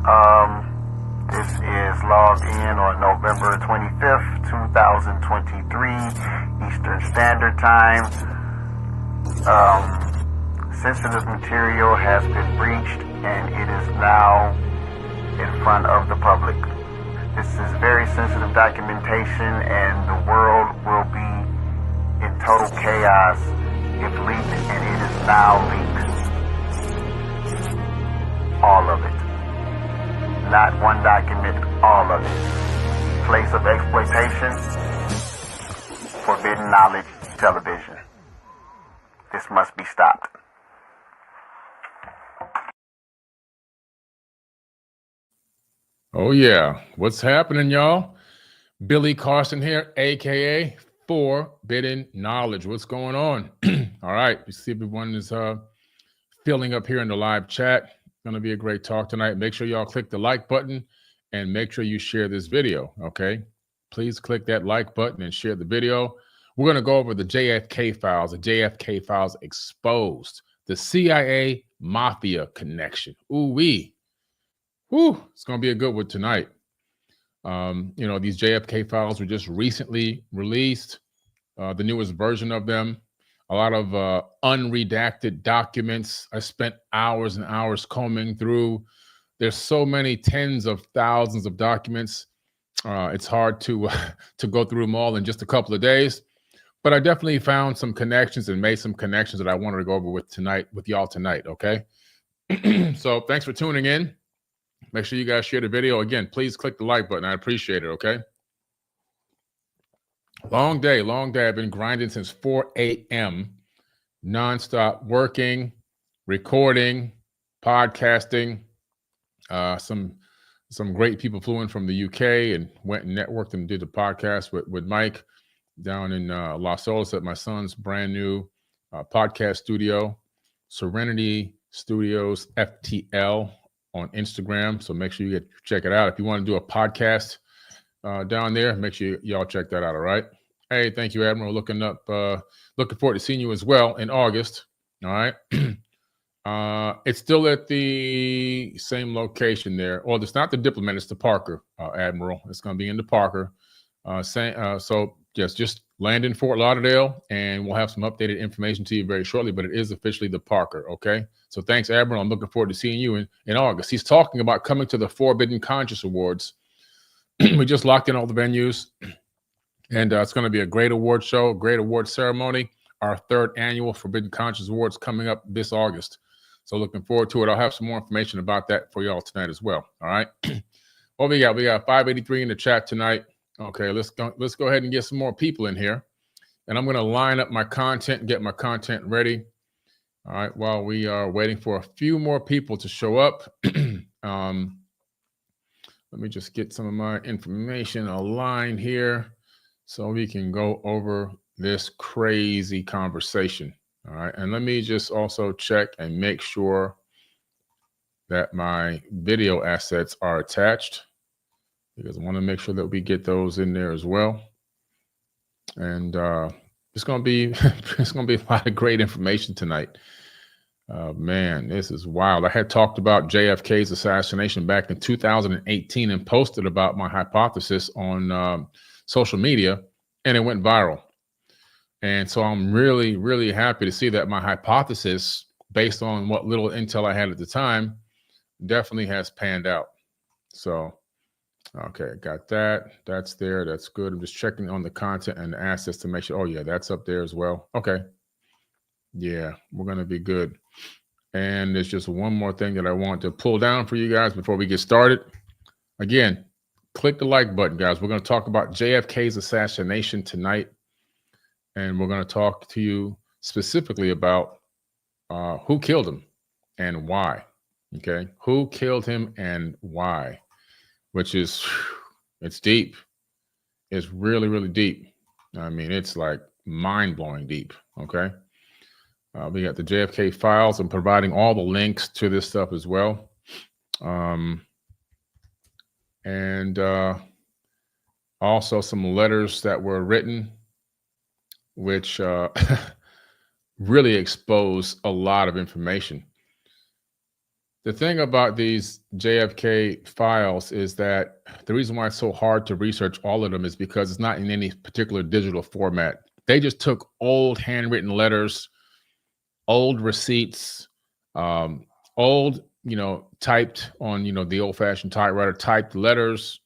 This is logged in on November 25th, 2023, Eastern Standard Time. Sensitive material has been breached and it is now in front of the public. This is very sensitive documentation and the world will be in total chaos if leaked, and it is now leaked. All of it. Not one document, all of it. Place of exploitation, forbidden knowledge television. This must be stopped. Oh yeah, what's happening, y'all? Billy Carson here, aka Forbidden Knowledge. What's going on? All right, you see everyone is filling up here in the live chat. Gonna be a great talk tonight. Make sure y'all click the like button and make sure you share this video. Okay, please click that like button and share the video. We're gonna go over the JFK files. The JFK files exposed the CIA-Mafia connection. Ooh-wee. Whew, it's going to be a good one tonight. You know, these JFK files were just recently released, the newest version of them. A lot of unredacted documents. I spent hours and hours combing through. There's so many tens of thousands of documents. It's hard to go through them all in just a couple of days. But I definitely found some connections and made some connections that I wanted to go over with y'all tonight, okay? So thanks for tuning in. Make sure you guys share the video. Again, please click the like button. I appreciate it, okay? Long day. I've been grinding since 4 a.m. nonstop, working, recording, podcasting. Some great people flew in from the UK and went and networked and did a podcast with Mike down in Los Angeles at my son's brand new podcast studio, Serenity Studios FTL. On Instagram, so make sure you check it out. If you want to do a podcast down there, make sure y'all check that out. All right. Hey, thank you, Admiral. Looking forward to seeing you as well in August. All right. It's still at the same location there. Or it's not the Diplomat, it's the Parker, Admiral. It's going to be in the Parker. So yes, just land in Fort Lauderdale, and we'll have some updated information to you very shortly. But it is officially the Parker. Okay. So thanks, Admiral. I'm looking forward to seeing you in August. He's talking about coming to the Forbidden Conscious Awards. We just locked in all the venues, and it's going to be a great award show, great award ceremony. Our third annual Forbidden Conscious Awards coming up this August. So looking forward to it. I'll have some more information about that for y'all tonight as well. All right. What we got? We got 583 in the chat tonight. Okay, let's go ahead and get some more people in here. And I'm going to line up my content and get my content ready. All right, while we are waiting for a few more people to show up, let me just get some of my information aligned here so we can go over this crazy conversation. All right, and let me just also check and make sure that my video assets are attached, because I want to make sure that we get those in there as well. And it's going to be a lot of great information tonight. Man, this is wild. I had talked about JFK's assassination back in 2018 and posted about my hypothesis on social media, and it went viral. And so I'm really, really happy to see that my hypothesis, based on what little intel I had at the time, definitely has panned out. So, okay, got that. That's there. That's good. I'm just checking on the content and the assets to make sure. Oh, yeah, that's up there as well. Okay. Yeah, we're going to be good. And there's just one more thing that I want to pull down for you guys before we get started. Again, click the like button, guys. We're going to talk about JFK's assassination tonight. And we're going to talk to you specifically about who killed him and why. Okay, who killed him and why, which is, it's deep. It's really, really deep. I mean, it's like mind-blowing deep. Okay. We got the JFK files. I'm providing all the links to this stuff as well. And also some letters that were written, which really expose a lot of information. The thing about these JFK files is that the reason why it's so hard to research all of them is because it's not in any particular digital format. They just took old handwritten letters, old receipts, old, typed on, the old-fashioned typewriter, typed letters.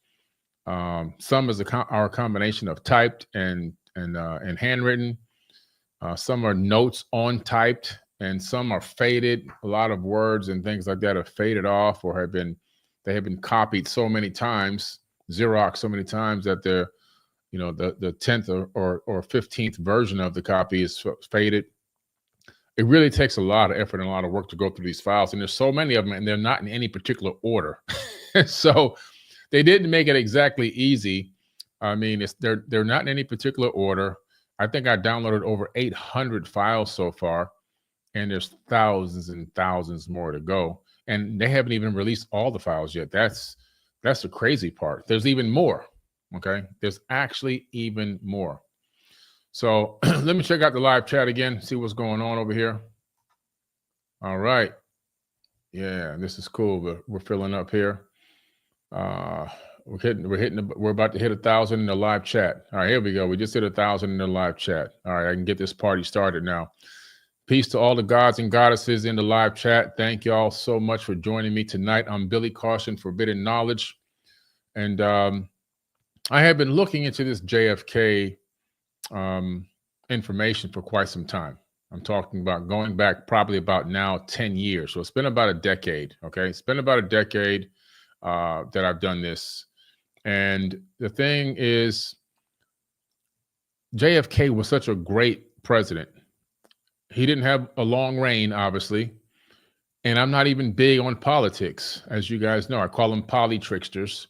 Some are a combination of typed and handwritten. Some are notes on typed, and some are faded. A lot of words and things like that are faded off, or they have been copied so many times, Xerox so many times that they're, the 10th or 15th version of the copy is faded. It really takes a lot of effort and a lot of work to go through these files, and there's so many of them, and they're not in any particular order. So they didn't make it exactly easy. I mean, they're not in any particular order. I think I downloaded over 800 files so far, and there's thousands and thousands more to go. And they haven't even released all the files yet. That's the crazy part. There's even more. Okay, there's actually even more. So let me check out the live chat again, see what's going on over here. All right. Yeah, this is cool. We're filling up here. We're about to hit 1,000 in the live chat. All right, here we go. We just hit 1,000 in the live chat. All right, I can get this party started now. Peace to all the gods and goddesses in the live chat. Thank y'all so much for joining me tonight. I'm Billy Carson, Forbidden Knowledge. And I have been looking into this JFK information for quite some time. I'm talking about going back probably about now 10 years. So it's been about a decade. Okay, it's been about a decade that I've done this. And the thing is, JFK was such a great president. He didn't have a long reign, obviously. And I'm not even big on politics, as you guys know. I call them polytricksters.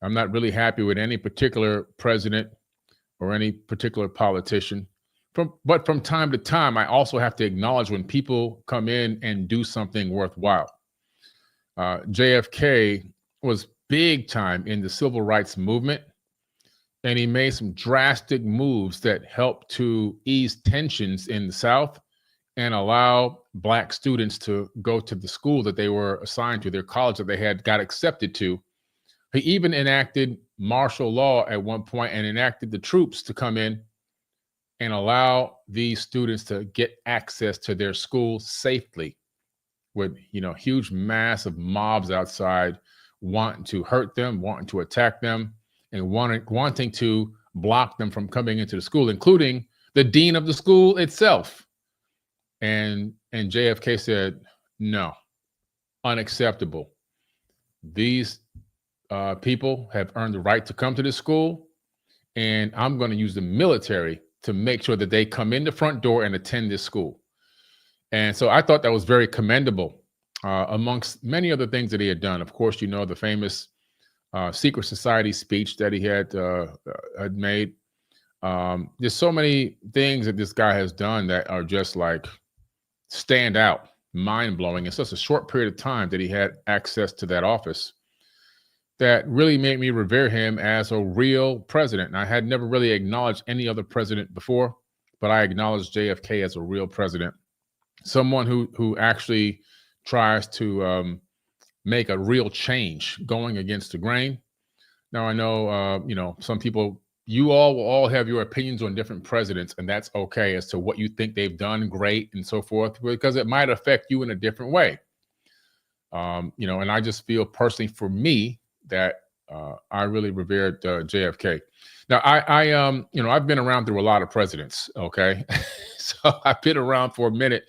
I'm not really happy with any particular president or any particular politician. But from time to time, I also have to acknowledge when people come in and do something worthwhile. JFK was big time in the civil rights movement, and he made some drastic moves that helped to ease tensions in the South and allow Black students to go to the school that they were assigned to, their college that they had got accepted to. He even enacted martial law at one point and enacted the troops to come in and allow these students to get access to their school safely, with huge mass of mobs outside wanting to hurt them, wanting to attack them, and wanting to block them from coming into the school, including the dean of the school itself. And JFK said, no, unacceptable. These people have earned the right to come to this school, and I'm going to use the military to make sure that they come in the front door and attend this school. And so I thought that was very commendable, amongst many other things that he had done. Of course, the famous secret society speech that he had made. There's so many things that this guy has done that are just like stand out, mind-blowing in such a short period of time that he had access to that office, that really made me revere him as a real president. And I had never really acknowledged any other president before, but I acknowledged JFK as a real president, someone who actually tries to make a real change, going against the grain. Now, I know, some people, you all will all have your opinions on different presidents, and that's okay, as to what you think they've done great and so forth, because it might affect you in a different way. And I just feel personally, for me, that I really revered JFK. Now, I've been around through a lot of presidents. Okay, so I've been around for a minute.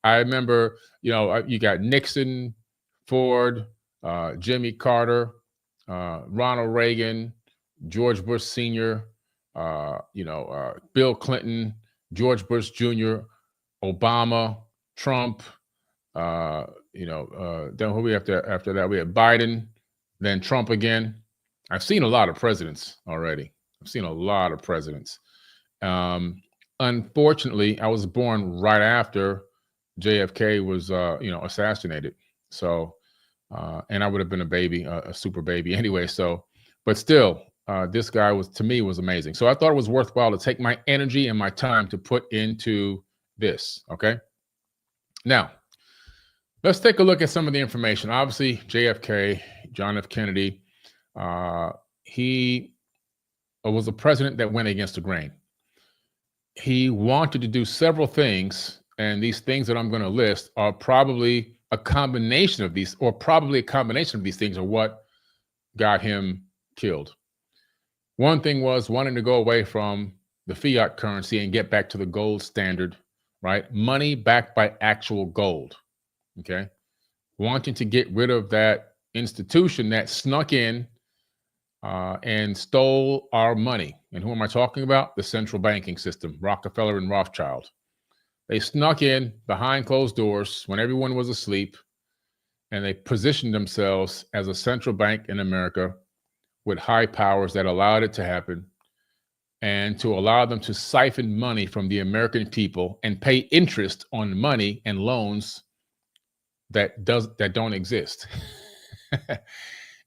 I remember, you got Nixon, Ford, Jimmy Carter, Ronald Reagan, George Bush Sr., Bill Clinton, George Bush Jr., Obama, Trump. Then who we have after that? We have Biden, then Trump again. I've seen a lot of presidents already. I've seen a lot of presidents. Unfortunately, I was born right after JFK was, assassinated. So, and I would have been a baby, a super baby anyway. So, but still, this guy was amazing. So I thought it was worthwhile to take my energy and my time to put into this. Okay. Now, Let's take a look at some of the information. Obviously, JFK, John F. Kennedy, he was a president that went against the grain. He wanted to do several things, and these things that I'm going to list are probably a combination of these, or probably a combination of these things are what got him killed. One thing was wanting to go away from the fiat currency and get back to the gold standard, right? Money backed by actual gold. Okay. Wanting to get rid of that institution that snuck in and stole our money. And who am I talking about? The central banking system, Rockefeller and Rothschild. They snuck in behind closed doors when everyone was asleep, and they positioned themselves as a central bank in America with high powers that allowed it to happen, and to allow them to siphon money from the American people and pay interest on money and loans that don't exist.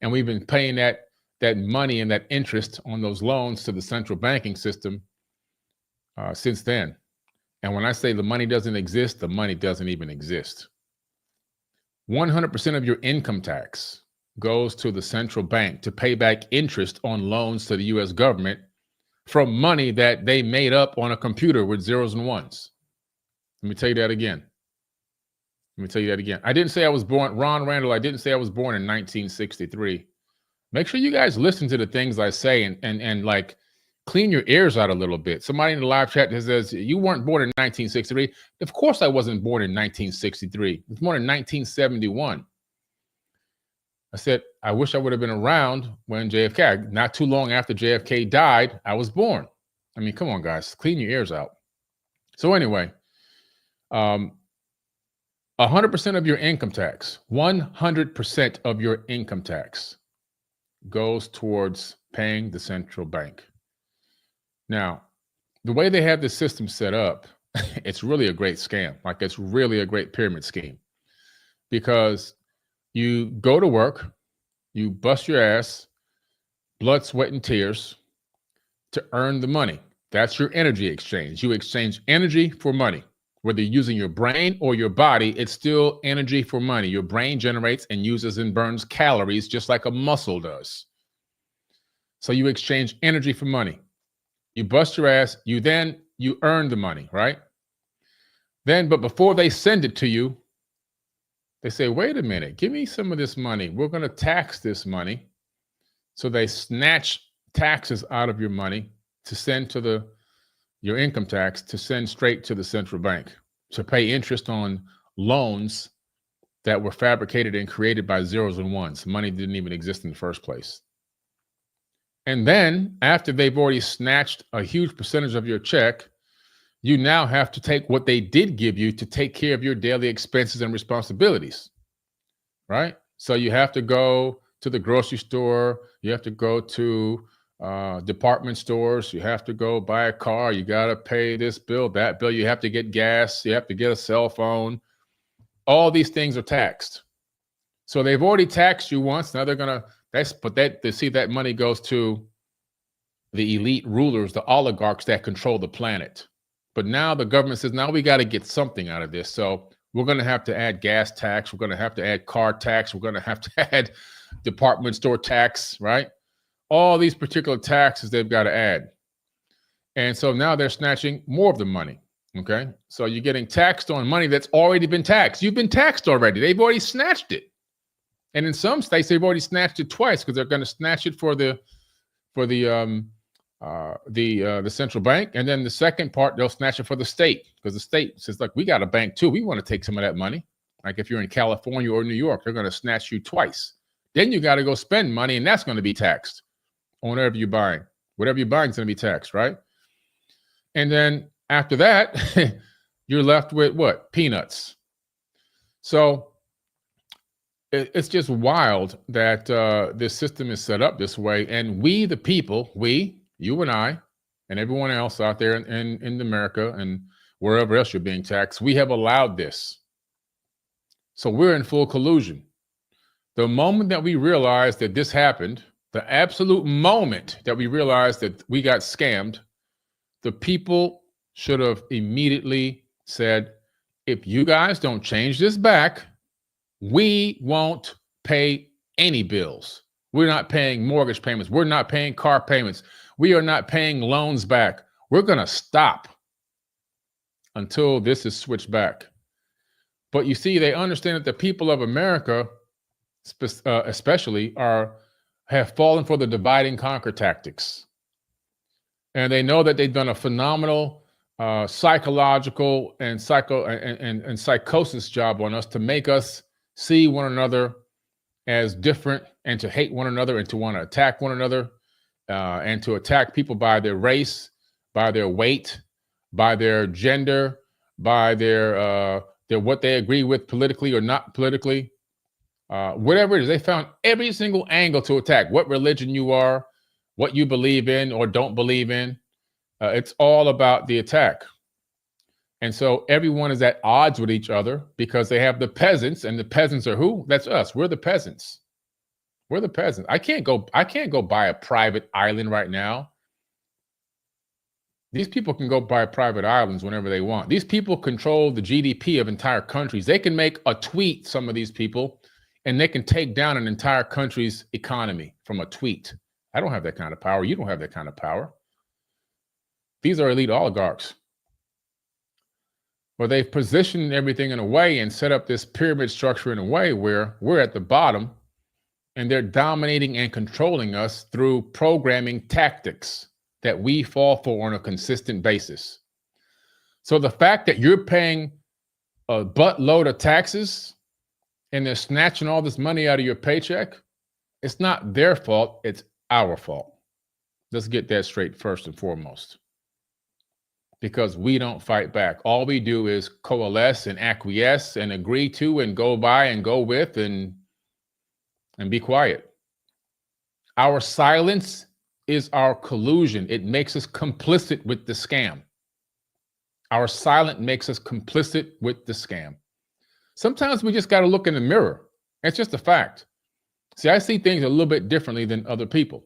And we've been paying that money and that interest on those loans to the central banking system since then. And when I say the money doesn't exist, the money doesn't even exist. 100% of your income tax goes to the central bank to pay back interest on loans to the US government from money that they made up on a computer with zeros and ones. Let me tell you that again. I didn't say I was born, Ron Randall, I didn't say I was born in 1963. Make sure you guys listen to the things I say and like clean your ears out a little bit. Somebody in the live chat that says, you weren't born in 1963. Of course I wasn't born in 1963. I was born in 1971. I said, I wish I would have been around when JFK, not too long after JFK died, I was born. I mean, come on, guys, clean your ears out. So anyway, 100% of your income tax, 100% of your income tax goes towards paying the central bank. Now, the way they have the system set up, it's really a great scam. Like, it's really a great pyramid scheme, because you go to work, you bust your ass, blood, sweat, and tears to earn the money. That's your energy exchange. You exchange energy for money. Whether you're using your brain or your body, it's still energy for money. Your brain generates and uses and burns calories just like a muscle does. So you exchange energy for money. You bust your ass, you earn the money, right? But before they send it to you, they say, wait a minute, give me some of this money. We're going to tax this money. So they snatch taxes out of your money to send to your income tax, to send straight to the central bank to pay interest on loans that were fabricated and created by zeros and ones. Money didn't even exist in the first place. And then after they've already snatched a huge percentage of your check, you now have to take what they did give you to take care of your daily expenses and responsibilities, right? So you have to go to the grocery store, you have to go to department stores, you have to go buy a car, you got to pay this bill, that bill, you have to get gas, you have to get a cell phone. All these things are taxed. So they've already taxed you once. Now they're going to, they see that money goes to the elite rulers, the oligarchs that control the planet. But now the government says, now we got to get something out of this. So we're going to have to add gas tax. We're going to have to add car tax. We're going to have to add department store tax, right? All these particular taxes they've got to add. And so now they're snatching more of the money, okay? So you're getting taxed on money that's already been taxed. You've been taxed already. They've already snatched it. And in some states, they've already snatched it twice, because they're going to snatch it for the central bank, and then the second part they'll snatch it for the state, because the state says, like, we got a bank too, we want to take some of that money. Like if you're in California or New York, they're going to snatch you twice. Then you got to go spend money, and that's going to be taxed on whatever you're buying. Whatever you're buying is going to be taxed, right? And then after that, you're left with what? Peanuts. So it's just wild that this system is set up this way. And we, the people, you and I, and everyone else out there in America and wherever else you're being taxed, we have allowed this. So we're in full collusion. The moment that we realized that this happened, the absolute moment that we realized that we got scammed, the people should have immediately said, if you guys don't change this back, We won't pay any bills. We're not paying mortgage payments. We're not paying car payments. We are not paying loans back. We're going to stop until this is switched back. But you see, they understand that the people of America, especially, have fallen for the divide and conquer tactics. And they know that they've done a phenomenal psychological and psychosis job on us to make us see one another as different and to hate one another and to want to attack one another and to attack people by their race, by their weight, by their gender, by their what they agree with politically or not politically. Whatever it is, they found every single angle to attack. What religion you are, what you believe in or don't believe in. It's all about the attack. And so everyone is at odds with each other because they have the peasants, and the peasants are who? That's us. We're the peasants. We're the peasants. I can't go buy a private island right now. These people can go buy private islands whenever they want. These people control the GDP of entire countries. They can make a tweet, some of these people, and they can take down an entire country's economy from a tweet. I don't have that kind of power. You don't have that kind of power. These are elite oligarchs. Well, they've positioned everything in a way and set up this pyramid structure in a way where we're at the bottom and they're dominating and controlling us through programming tactics that we fall for on a consistent basis. So the fact that you're paying a buttload of taxes and they're snatching all this money out of your paycheck, it's not their fault, it's our fault. Let's get that straight first and foremost. Because we don't fight back. All we do is coalesce and acquiesce and agree to and go by and go with and be quiet. Our silence is our collusion. It makes us complicit with the scam. Our silence makes us complicit with the scam. Sometimes we just got to look in the mirror. It's just a fact. See, I see things a little bit differently than other people.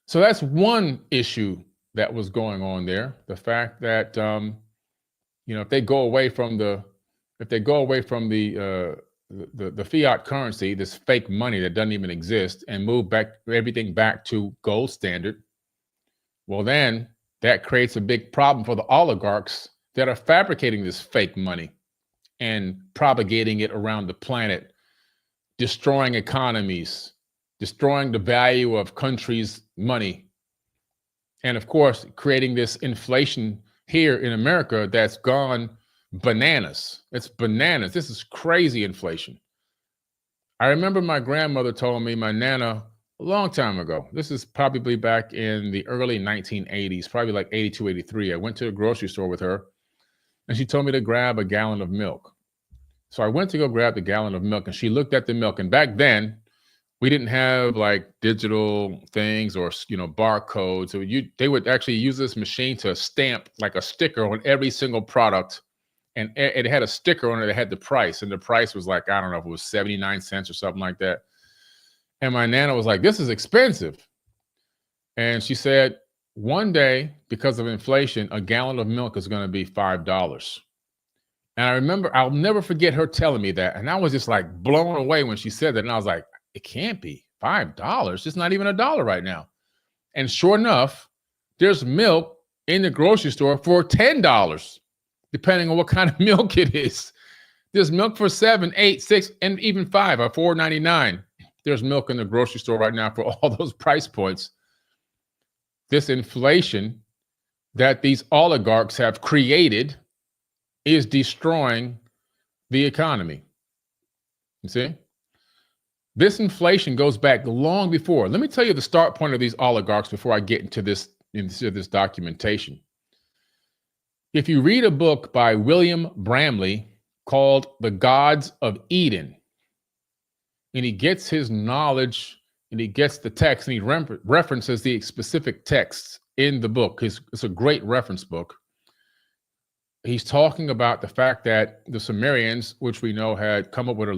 So that's one issue that was going on there. The fact that if they go away from the fiat currency, this fake money that doesn't even exist, and move everything back to gold standard, well, then that creates a big problem for the oligarchs that are fabricating this fake money and propagating it around the planet, destroying economies, destroying the value of countries' money. And of course, creating this inflation here in America that's gone bananas. It's bananas. This is crazy inflation. I remember my grandmother told me, my Nana, a long time ago, this is probably back in the early 1980s, probably like 82, 83. I went to the grocery store with her and she told me to grab a gallon of milk. So I went to go grab the gallon of milk and she looked at the milk. And back then, we didn't have like digital things or, barcodes. So they would actually use this machine to stamp like a sticker on every single product. And it had a sticker on it that had the price. And the price was like, I don't know if it was 79 cents or something like that. And my Nana was like, this is expensive. And she said, one day, because of inflation, a gallon of milk is going to be $5. And I remember, I'll never forget her telling me that. And I was just like blown away when she said that. And I was like, it can't be $5. It's not even $1 right now. And sure enough, there's milk in the grocery store for $10, depending on what kind of milk it is. There's milk for $7, $8, $6, and even $5 or $4.99. There's milk in the grocery store right now for all those price points. This inflation that these oligarchs have created is destroying the economy. You see? This inflation goes back long before. Let me tell you the start point of these oligarchs before I get into this documentation. If you read a book by William Bramley called The Gods of Eden, and he gets his knowledge and he gets the text and he references the specific texts in the book. It's a great reference book. He's talking about the fact that the Sumerians, which we know had come up with a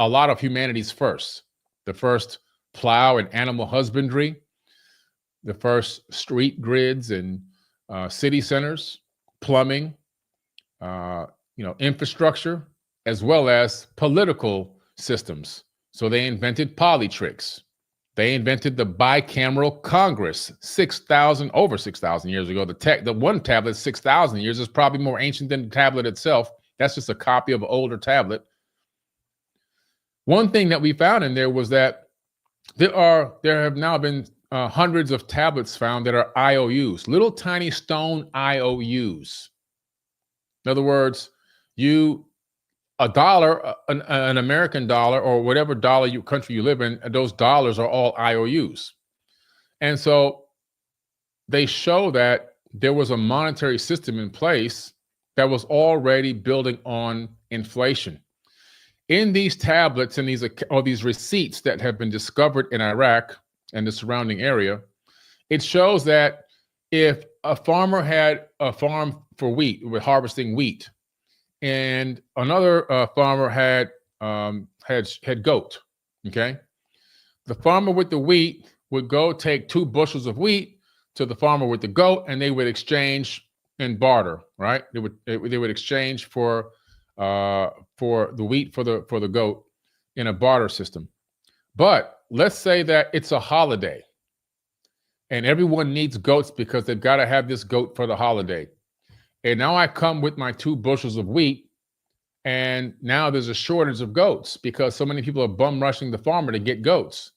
lot of humanity's firsts. The first plow and animal husbandry, the first street grids and city centers, plumbing, infrastructure, as well as political systems. So they invented politricks. They invented the bicameral Congress over 6,000 years ago. The one tablet, 6,000 years, is probably more ancient than the tablet itself. That's just a copy of an older tablet. One thing that we found in there was that there have now been hundreds of tablets found that are IOUs, little tiny stone IOUs. In other words, a dollar, an American dollar, or whatever country you live in, those dollars are all IOUs. And so they show that there was a monetary system in place that was already building on inflation. In these tablets and these receipts that have been discovered in Iraq and the surrounding area, it shows that if a farmer had a farm for wheat, with harvesting wheat, and another farmer had goat, okay? The farmer with the wheat would go take 2 bushels of wheat to the farmer with the goat, and they would exchange and barter, right? They would exchange for the wheat for the goat in a barter system. But let's say that it's a holiday and everyone needs goats because they've got to have this goat for the holiday. And now I come with my 2 bushels of wheat, and now there's a shortage of goats because so many people are bum rushing the farmer to get goats.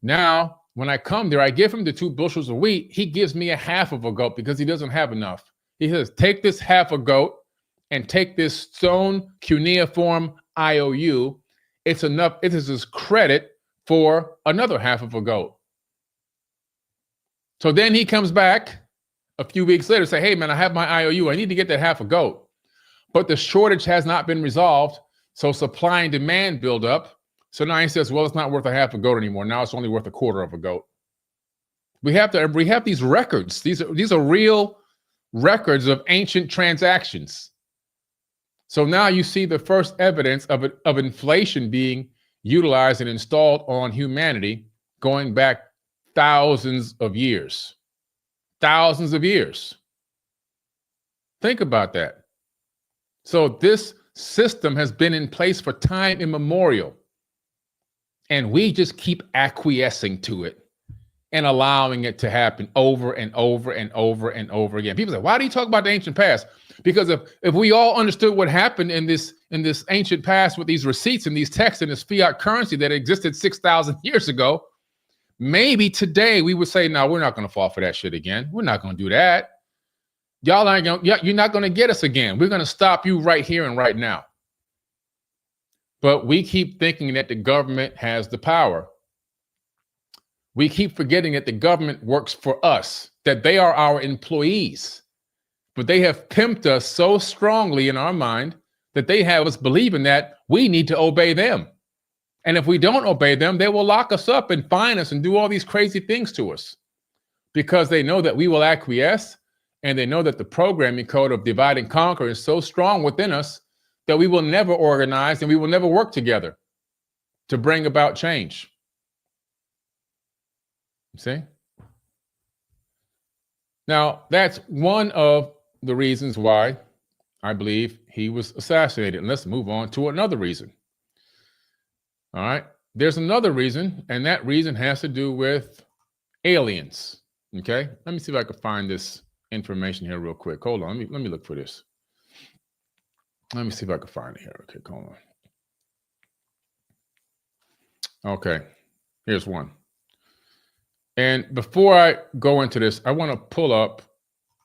Now, when I come there, I give him the 2 bushels of wheat. He gives me a half of a goat because he doesn't have enough. He says, take this half a goat and take this stone cuneiform IOU. It's enough. It is his credit for another half of a goat. So then he comes back a few weeks later, say, hey man, I have my IOU. I need to get that half a goat. But the shortage has not been resolved. So supply and demand build up. So now he says, well, it's not worth a half a goat anymore. Now it's only worth a quarter of a goat. We have these records. These are real records of ancient transactions. So now you see the first evidence of inflation being utilized and installed on humanity going back thousands of years. Thousands of years. Think about that. So this system has been in place for time immemorial. And we just keep acquiescing to it and allowing it to happen over and over and over and over again. People say, why do you talk about the ancient past? Because if we all understood what happened in this ancient past with these receipts and these texts and this fiat currency that existed 6,000 years ago, maybe today we would say, no, we're not going to fall for that shit again. We're not going to do that. Y'all aren't going to, you're not going to get us again. We're going to stop you right here and right now. But we keep thinking that the government has the power. We keep forgetting that the government works for us, that they are our employees. But they have pimped us so strongly in our mind that they have us believing that we need to obey them. And if we don't obey them, they will lock us up and fine us and do all these crazy things to us because they know that we will acquiesce, and they know that the programming code of divide and conquer is so strong within us that we will never organize and we will never work together to bring about change. You see? Now, that's one of the reasons why I believe he was assassinated. And let's move on to another reason. All right. There's another reason, and that reason has to do with aliens. Okay. Let me see if I can find this information here real quick. Hold on. Let me look for this. Let me see if I can find it here. Okay, hold on. Okay. Here's one. And before I go into this, I want to pull up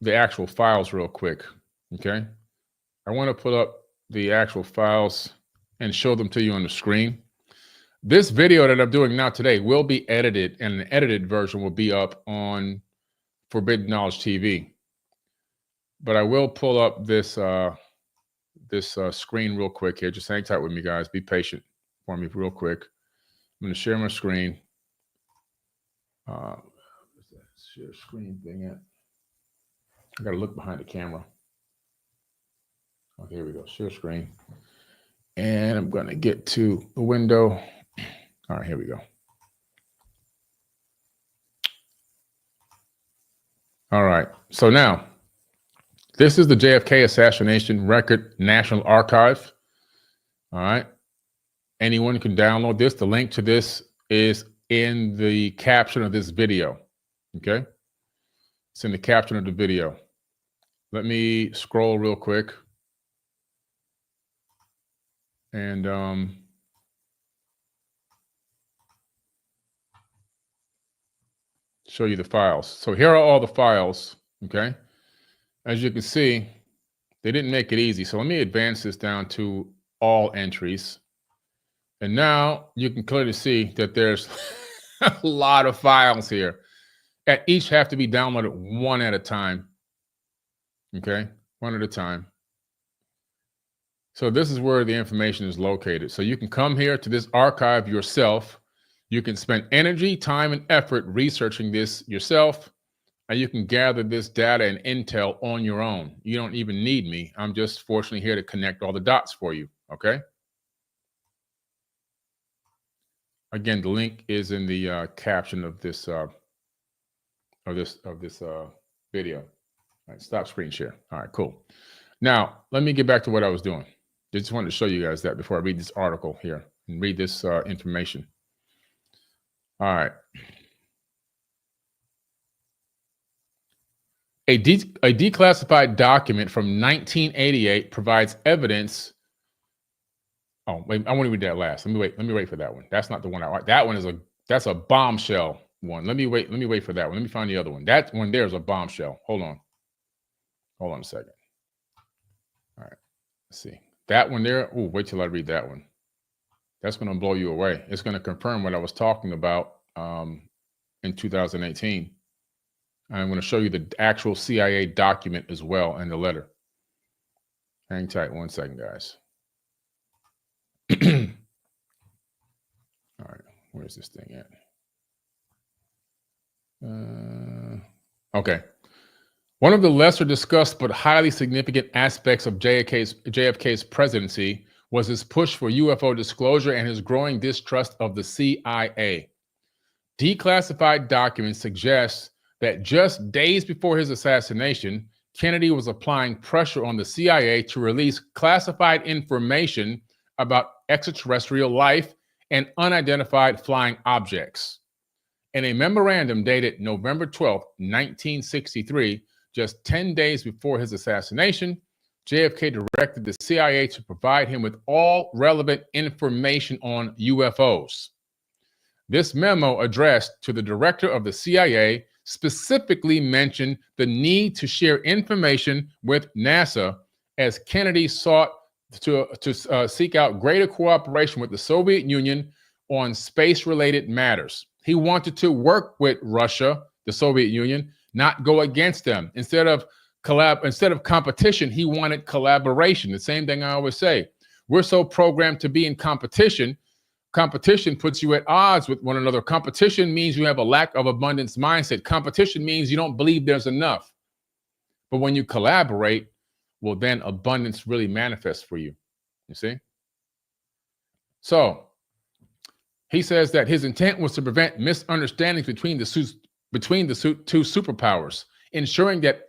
the actual files real quick. Okay. I want to pull up the actual files and show them to you on the screen. This video that I'm doing now today will be edited, and an edited version will be up on Forbidden Knowledge TV. But I will pull up this screen real quick here. Just hang tight with me, guys. Be patient for me real quick. I'm going to share my screen. Where's that share screen thing at? I got to look behind the camera. Okay, here we go. Share screen. And I'm going to get to the window. All right, here we go. All right. So now, this is the JFK Assassination Record National Archive. All right. Anyone can download this. The link to this is in the caption of this video. Okay. It's in the caption of the video. Let me scroll real quick. And show you the files. So here are all the files, okay? As you can see, they didn't make it easy. So let me advance this down to all entries. And now you can clearly see that there's a lot of files here. And each have to be downloaded one at a time, okay? One at a time. So this is where the information is located. So you can come here to this archive yourself. You can spend energy, time, and effort researching this yourself, and you can gather this data and intel on your own. You don't even need me. I'm just fortunately here to connect all the dots for you, okay? Again, the link is in the caption of this video. All right, stop screen share. All right, cool. Now, let me get back to what I was doing. Just wanted to show you guys that before I read this article here and read this information. All right. A declassified document from 1988 provides evidence. Oh, wait, I want to read that last. Let me wait for that one. That's not the one I like. That one is that's a bombshell one. Let me wait for that one. Let me find the other one. That one there is a bombshell. Hold on a second. All right. Let's see. That one there. Oh, wait till I read that one. That's going to blow you away. It's going to confirm what I was talking about in 2018. I'm going to show you the actual CIA document as well and the letter. Hang tight 1 second, guys. All right, where's this thing at? Okay. One of the lesser discussed but highly significant aspects of JFK's presidency was his push for UFO disclosure and his growing distrust of the CIA. Declassified documents suggest that just days before his assassination, Kennedy was applying pressure on the CIA to release classified information about extraterrestrial life and unidentified flying objects. In a memorandum dated November 12, 1963, just 10 days before his assassination, JFK directed the CIA to provide him with all relevant information on UFOs. This memo addressed to the director of the CIA specifically mentioned the need to share information with NASA as Kennedy sought to seek out greater cooperation with the Soviet Union on space-related matters. He wanted to work with Russia, the Soviet Union, not go against them. Instead of competition, he wanted collaboration. The same thing I always say. We're so programmed to be in competition. Competition puts you at odds with one another. Competition means you have a lack of abundance mindset. Competition means you don't believe there's enough. But when you collaborate, well, then abundance really manifests for you. You see? So he says that his intent was to prevent misunderstandings between the two superpowers, ensuring that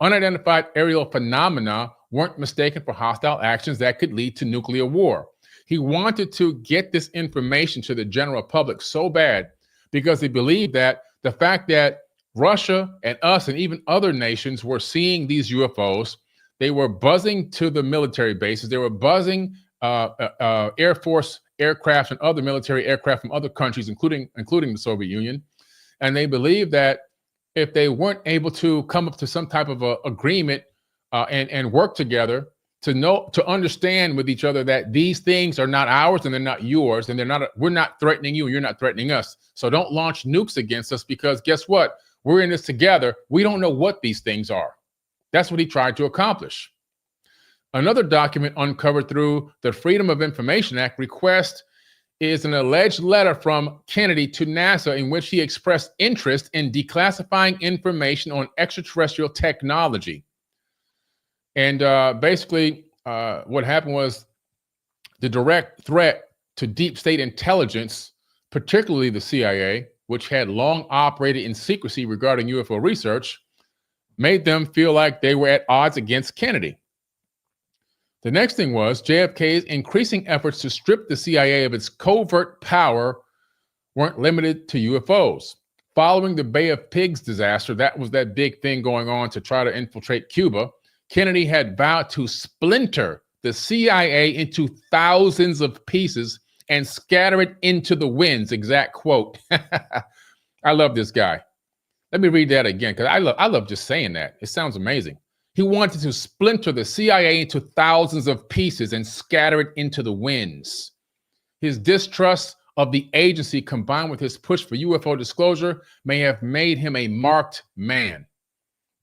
unidentified aerial phenomena weren't mistaken for hostile actions that could lead to nuclear war. He wanted to get this information to the general public so bad because he believed that the fact that Russia and us and even other nations were seeing these UFOs, they were buzzing to the military bases. They were buzzing Air Force aircraft and other military aircraft from other countries, including the Soviet Union. And they believed that if they weren't able to come up to some type of a agreement and work together to understand with each other that these things are not ours and they're not yours, and we're not threatening you, you're not threatening us. So don't launch nukes against us, because guess what? We're in this together. We don't know what these things are. That's what he tried to accomplish. Another document uncovered through the Freedom of Information Act request is an alleged letter from Kennedy to NASA in which he expressed interest in declassifying information on extraterrestrial technology. And basically, what happened was the direct threat to deep state intelligence, particularly the CIA, which had long operated in secrecy regarding UFO research, made them feel like they were at odds against Kennedy. The next thing was JFK's increasing efforts to strip the CIA of its covert power weren't limited to UFOs. Following the Bay of Pigs disaster, that was that big thing going on to try to infiltrate Cuba. Kennedy had vowed to splinter the CIA into thousands of pieces and scatter it into the winds. Exact quote. I love this guy. Let me read that again, because I love just saying that. It sounds amazing. He wanted to splinter the CIA into thousands of pieces and scatter it into the winds. His distrust of the agency, combined with his push for UFO disclosure, may have made him a marked man.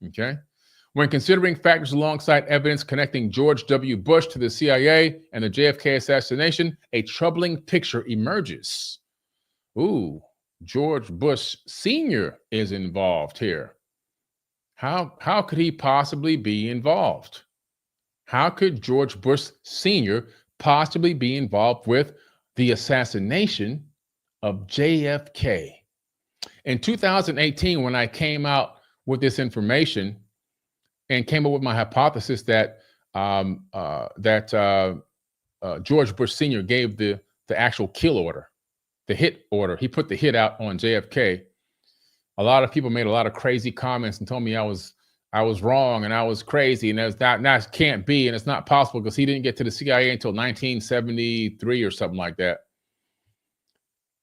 Okay? When considering factors alongside evidence connecting George W. Bush to the CIA and the JFK assassination, a troubling picture emerges. Ooh, George Bush Sr. is involved here. How could he possibly be involved? How could George Bush Sr. possibly be involved with the assassination of JFK? In 2018, when I came out with this information and came up with my hypothesis that George Bush Sr. gave the actual kill order, the hit order. He put the hit out on JFK. A lot of people made a lot of crazy comments and told me I was wrong and I was crazy and that can't be and it's not possible because he didn't get to the CIA until 1973 or something like that.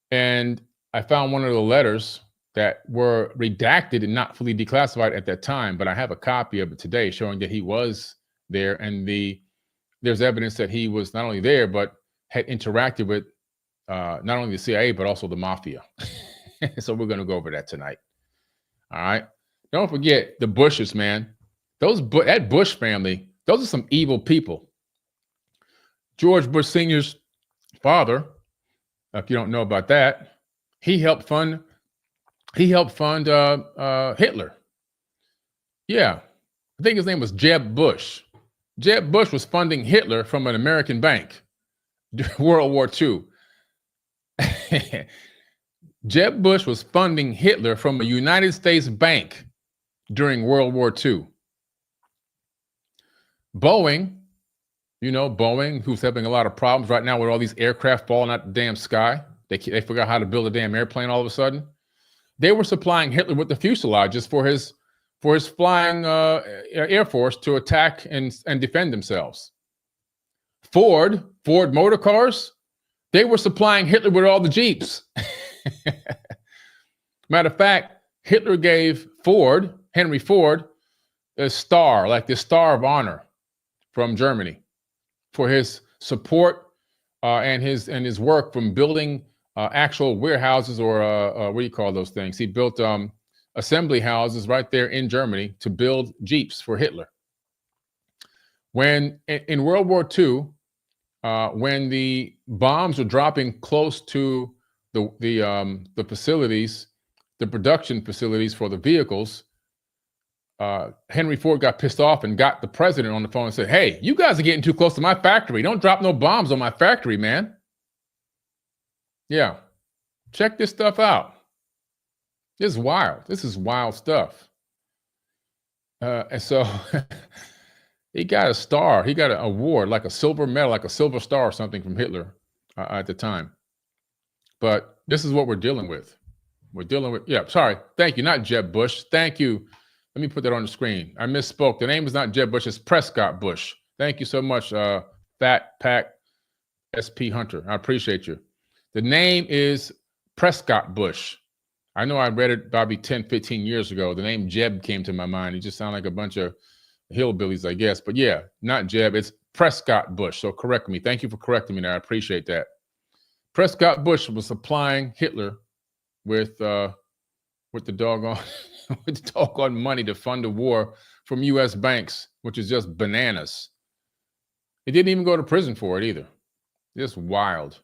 And I found one of the letters that were redacted and not fully declassified at that time, but I have a copy of it today showing that he was there, and there's evidence that he was not only there but had interacted with not only the CIA but also the Mafia. So we're going to go over that tonight. All right. Don't forget the Bushes, man. That Bush family, those are some evil people. George Bush Sr.'s father, if you don't know about that, he helped fund Hitler. Yeah. I think his name was Jeb Bush. Jeb Bush was funding Hitler from an American bank during World War II. Jeb Bush was funding Hitler from a United States bank during World War II. Boeing, Boeing, who's having a lot of problems right now with all these aircraft falling out the damn sky. They forgot how to build a damn airplane all of a sudden. They were supplying Hitler with the fuselages for his flying Air Force to attack and defend themselves. Ford Motor Cars, they were supplying Hitler with all the Jeeps. Matter of fact, Hitler gave Henry Ford, a star, like the Star of Honor from Germany, for his support and his work from building actual warehouses or what do you call those things? He built assembly houses right there in Germany to build Jeeps for Hitler. When in World War II, when the bombs were dropping close to the facilities, the production facilities for the vehicles, Henry Ford got pissed off and got the president on the phone and said, "Hey, you guys are getting too close to my factory. Don't drop no bombs on my factory, man." Yeah. Check this stuff out. This is wild. This is wild stuff. And so he got a star. He got an award, like a silver medal, like a silver star or something from Hitler at the time. But this is what we're dealing with. Thank you. Not Jeb Bush. Thank you. Let me put that on the screen. I misspoke. The name is not Jeb Bush. It's Prescott Bush. Thank you so much, Fat Pack SP Hunter. I appreciate you. The name is Prescott Bush. I know I read it probably 10, 15 years ago. The name Jeb came to my mind. It just sounded like a bunch of hillbillies, I guess. But yeah, not Jeb. It's Prescott Bush. So correct me. Thank you for correcting me there. I appreciate that. Prescott Bush was supplying Hitler with the doggone money to fund the war from U.S. banks, which is just bananas. He didn't even go to prison for it either. Just wild.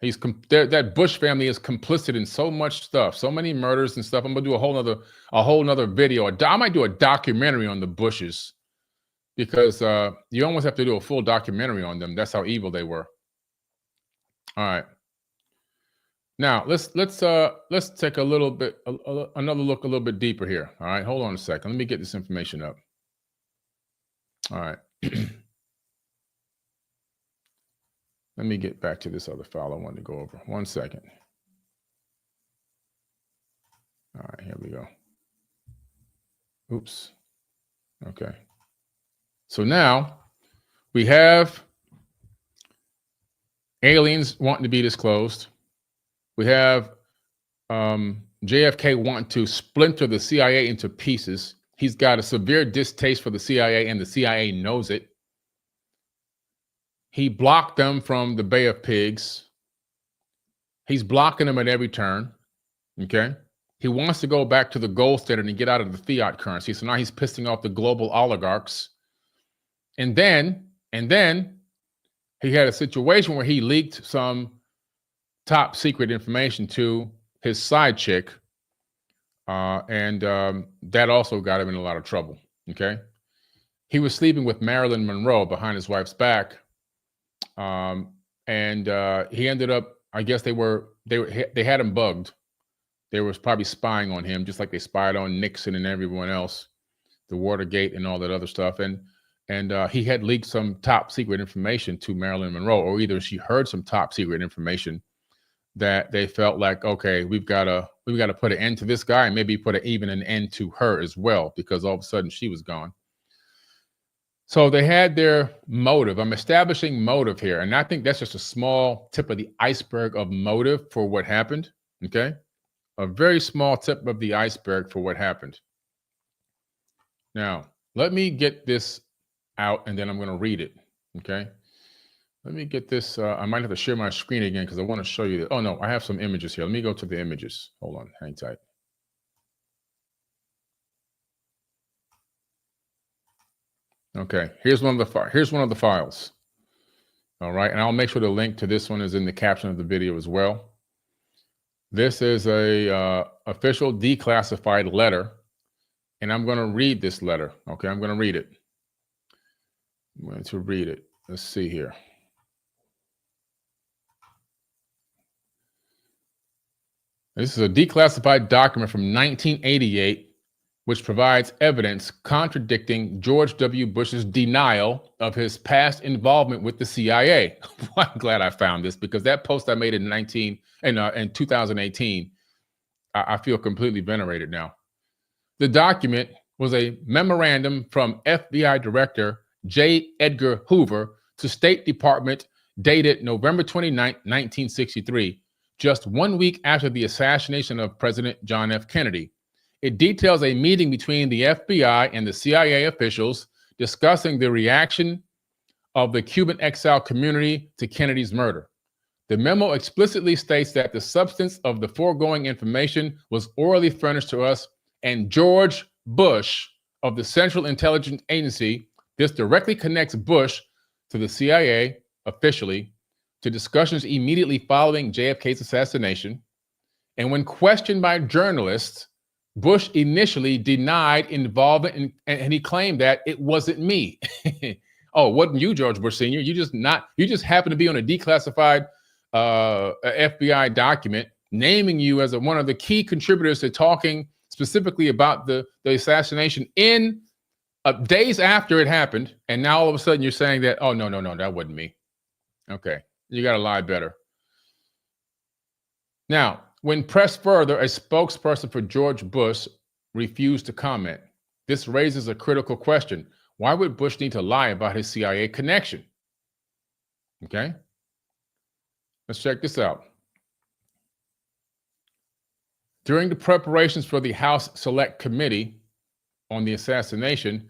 That Bush family is complicit in so much stuff, so many murders and stuff. I'm gonna do a whole nother video. I might do a documentary on the Bushes because you almost have to do a full documentary on them. That's how evil they were. All right. Now let's take a little bit another look a little bit deeper here. All right, hold on a second. Let me get this information up. All right. Let me get back to this other file I wanted to go over. 1 second. All right, here we go. Oops. Okay. So now we have aliens wanting to be disclosed. We have JFK wanting to splinter the CIA into pieces. He's got a severe distaste for the CIA, and the CIA knows it. He blocked them from the Bay of Pigs. He's blocking them at every turn. Okay. He wants to go back to the gold standard and get out of the fiat currency. So now he's pissing off the global oligarchs. And then he had a situation where he leaked some top secret information to his side chick. And that also got him in a lot of trouble. Okay. He was sleeping with Marilyn Monroe behind his wife's back. And he ended up, I guess they had him bugged. They were probably spying on him, just like they spied on Nixon and everyone else, the Watergate and all that other stuff. And he had leaked some top secret information to Marilyn Monroe, or either she heard some top secret information that they felt like, okay, we've got to put an end to this guy, and maybe put even an end to her as well, because all of a sudden she was gone. So they had their motive. I'm establishing motive here, and I think that's just a small tip of the iceberg of motive for what happened. Okay. A very small tip of the iceberg for what happened. Now, let me get this out, and then I'm going to read it. Okay. Let me get this. I might have to share my screen again because I want to show you that. Oh, no, I have some images here. Let me go to the images. Hold on. Hang tight. Okay. Here's one of the files. All right. And I'll make sure the link to this one is in the caption of the video as well. This is a official declassified letter, and I'm going to read this letter. Okay, I'm going to read it. I'm going to read it. Let's see here. This is a declassified document from 1988, which provides evidence contradicting George W. Bush's denial of his past involvement with the CIA. I'm glad I found this, because that post I made in 2018, I feel completely venerated now. The document was a memorandum from FBI Director J. Edgar Hoover to State Department, dated November 29, 1963, just 1 week after the assassination of President John F. Kennedy. It details a meeting between the FBI and the CIA officials discussing the reaction of the Cuban exile community to Kennedy's murder. The memo explicitly states that the substance of the foregoing information was orally furnished to us and George Bush of the Central Intelligence Agency. This directly connects Bush to the CIA officially, to discussions immediately following JFK's assassination. And when questioned by journalists, Bush initially denied involvement, and he claimed that it wasn't me. Oh, wasn't you, George Bush Sr.? You just happened to be on a declassified FBI document naming you as one of the key contributors to talking specifically about the assassination in days after it happened. And now all of a sudden you're saying that, oh, no, that wasn't me. Okay, you got to lie better. Now, when pressed further, a spokesperson for George Bush refused to comment. This raises a critical question. Why would Bush need to lie about his CIA connection? Okay. Let's check this out. During the preparations for the House Select Committee on the assassination,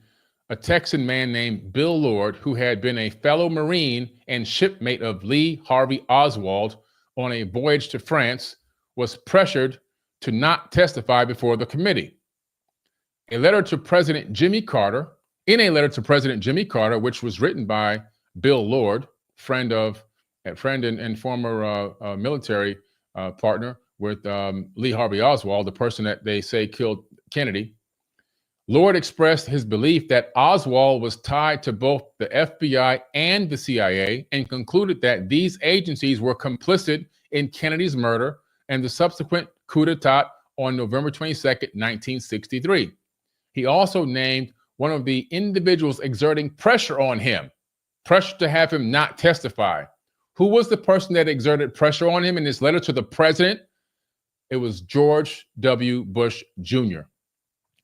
a Texan man named Bill Lord, who had been a fellow Marine and shipmate of Lee Harvey Oswald on a voyage to France, was pressured to not testify before the committee. In a letter to President Jimmy Carter, which was written by Bill Lord, friend and former military partner with Lee Harvey Oswald, the person that they say killed Kennedy, Lord expressed his belief that Oswald was tied to both the FBI and the CIA, and concluded that these agencies were complicit in Kennedy's murder and the subsequent coup d'etat on November 22nd, 1963. He also named one of the individuals exerting pressure on him, pressure to have him not testify, Who was the person that exerted pressure on him in this letter to the president? It was George W. Bush Jr.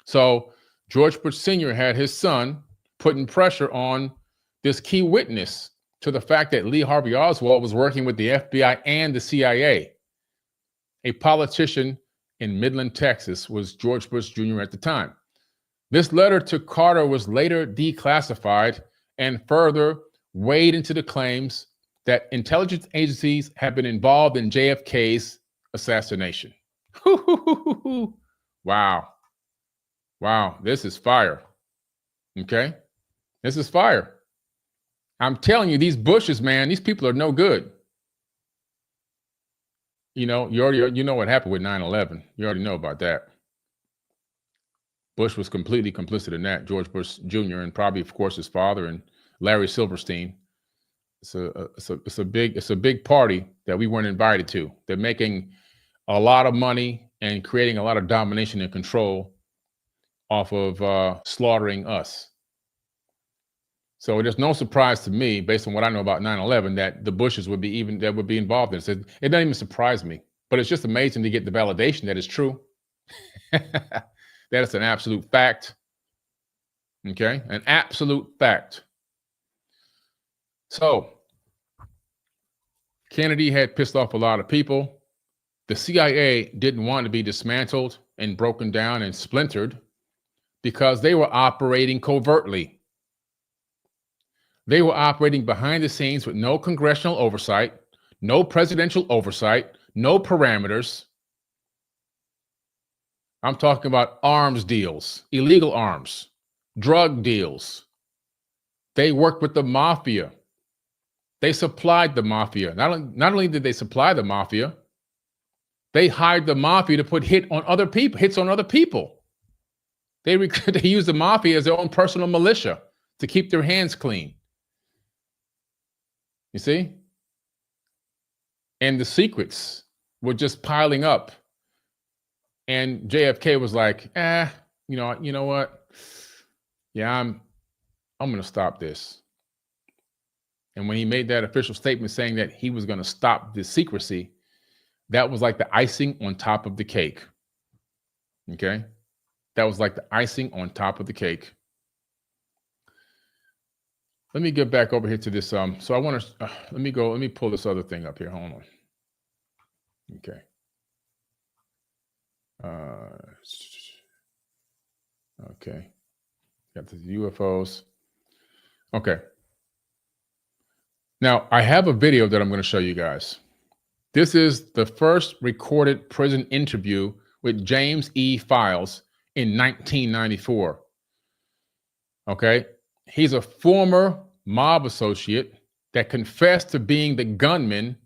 So George Bush Sr. had his son putting pressure on this key witness to the fact that Lee Harvey Oswald was working with the FBI and the CIA. A politician in Midland, Texas, was George Bush Jr. at the time. This letter to Carter was later declassified and further weighed into the claims that intelligence agencies have been involved in JFK's assassination. Wow. Wow, this is fire. Okay? This is fire. I'm telling you, these Bushes, man, these people are no good. You know, you know what happened with 9/11. You already know about that. Bush was completely complicit in that. George Bush Jr. and probably, of course, his father and Larry Silverstein. It's a big party that we weren't invited to. They're making a lot of money and creating a lot of domination and control off of slaughtering us. So it is no surprise to me, based on what I know about 9/11, that the Bushes would be involved in this. It doesn't even surprise me, but it's just amazing to get the validation that it's true. That is an absolute fact. Okay, an absolute fact. So Kennedy had pissed off a lot of people. The CIA didn't want to be dismantled and broken down and splintered because they were operating covertly. They were operating behind the scenes with no congressional oversight, no presidential oversight, no parameters. I'm talking about arms deals, illegal arms, drug deals. They worked with the mafia. They supplied the mafia. Not only did they supply the mafia, they hired the mafia to put hits on other people. They used the mafia as their own personal militia to keep their hands clean. You see? And the secrets were just piling up. And JFK was like, you know what? Yeah, I'm going to stop this. And when he made that official statement saying that he was going to stop the secrecy, that was like the icing on top of the cake. Okay? That was like the icing on top of the cake. Let me get back over here to this. So I want to, let me pull this other thing up here. Hold on. Okay. Okay. Got the UFOs. Okay. Now, I have a video that I'm going to show you guys. This is the first recorded prison interview with James E. Files in 1994. Okay. He's a former mob associate that confessed to being the gunman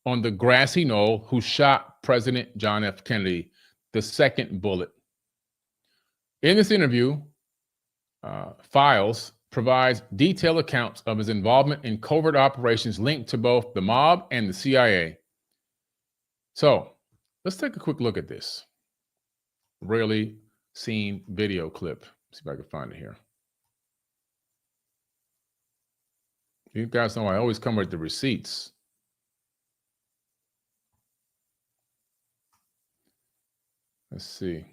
on the grassy knoll who shot President John F. Kennedy, the second bullet. In this interview, Files provides detailed accounts of his involvement in covert operations linked to both the mob and the CIA. So let's take a quick look at this rarely seen video clip. See if I can find it here. You guys know I always come with the receipts. Let's see.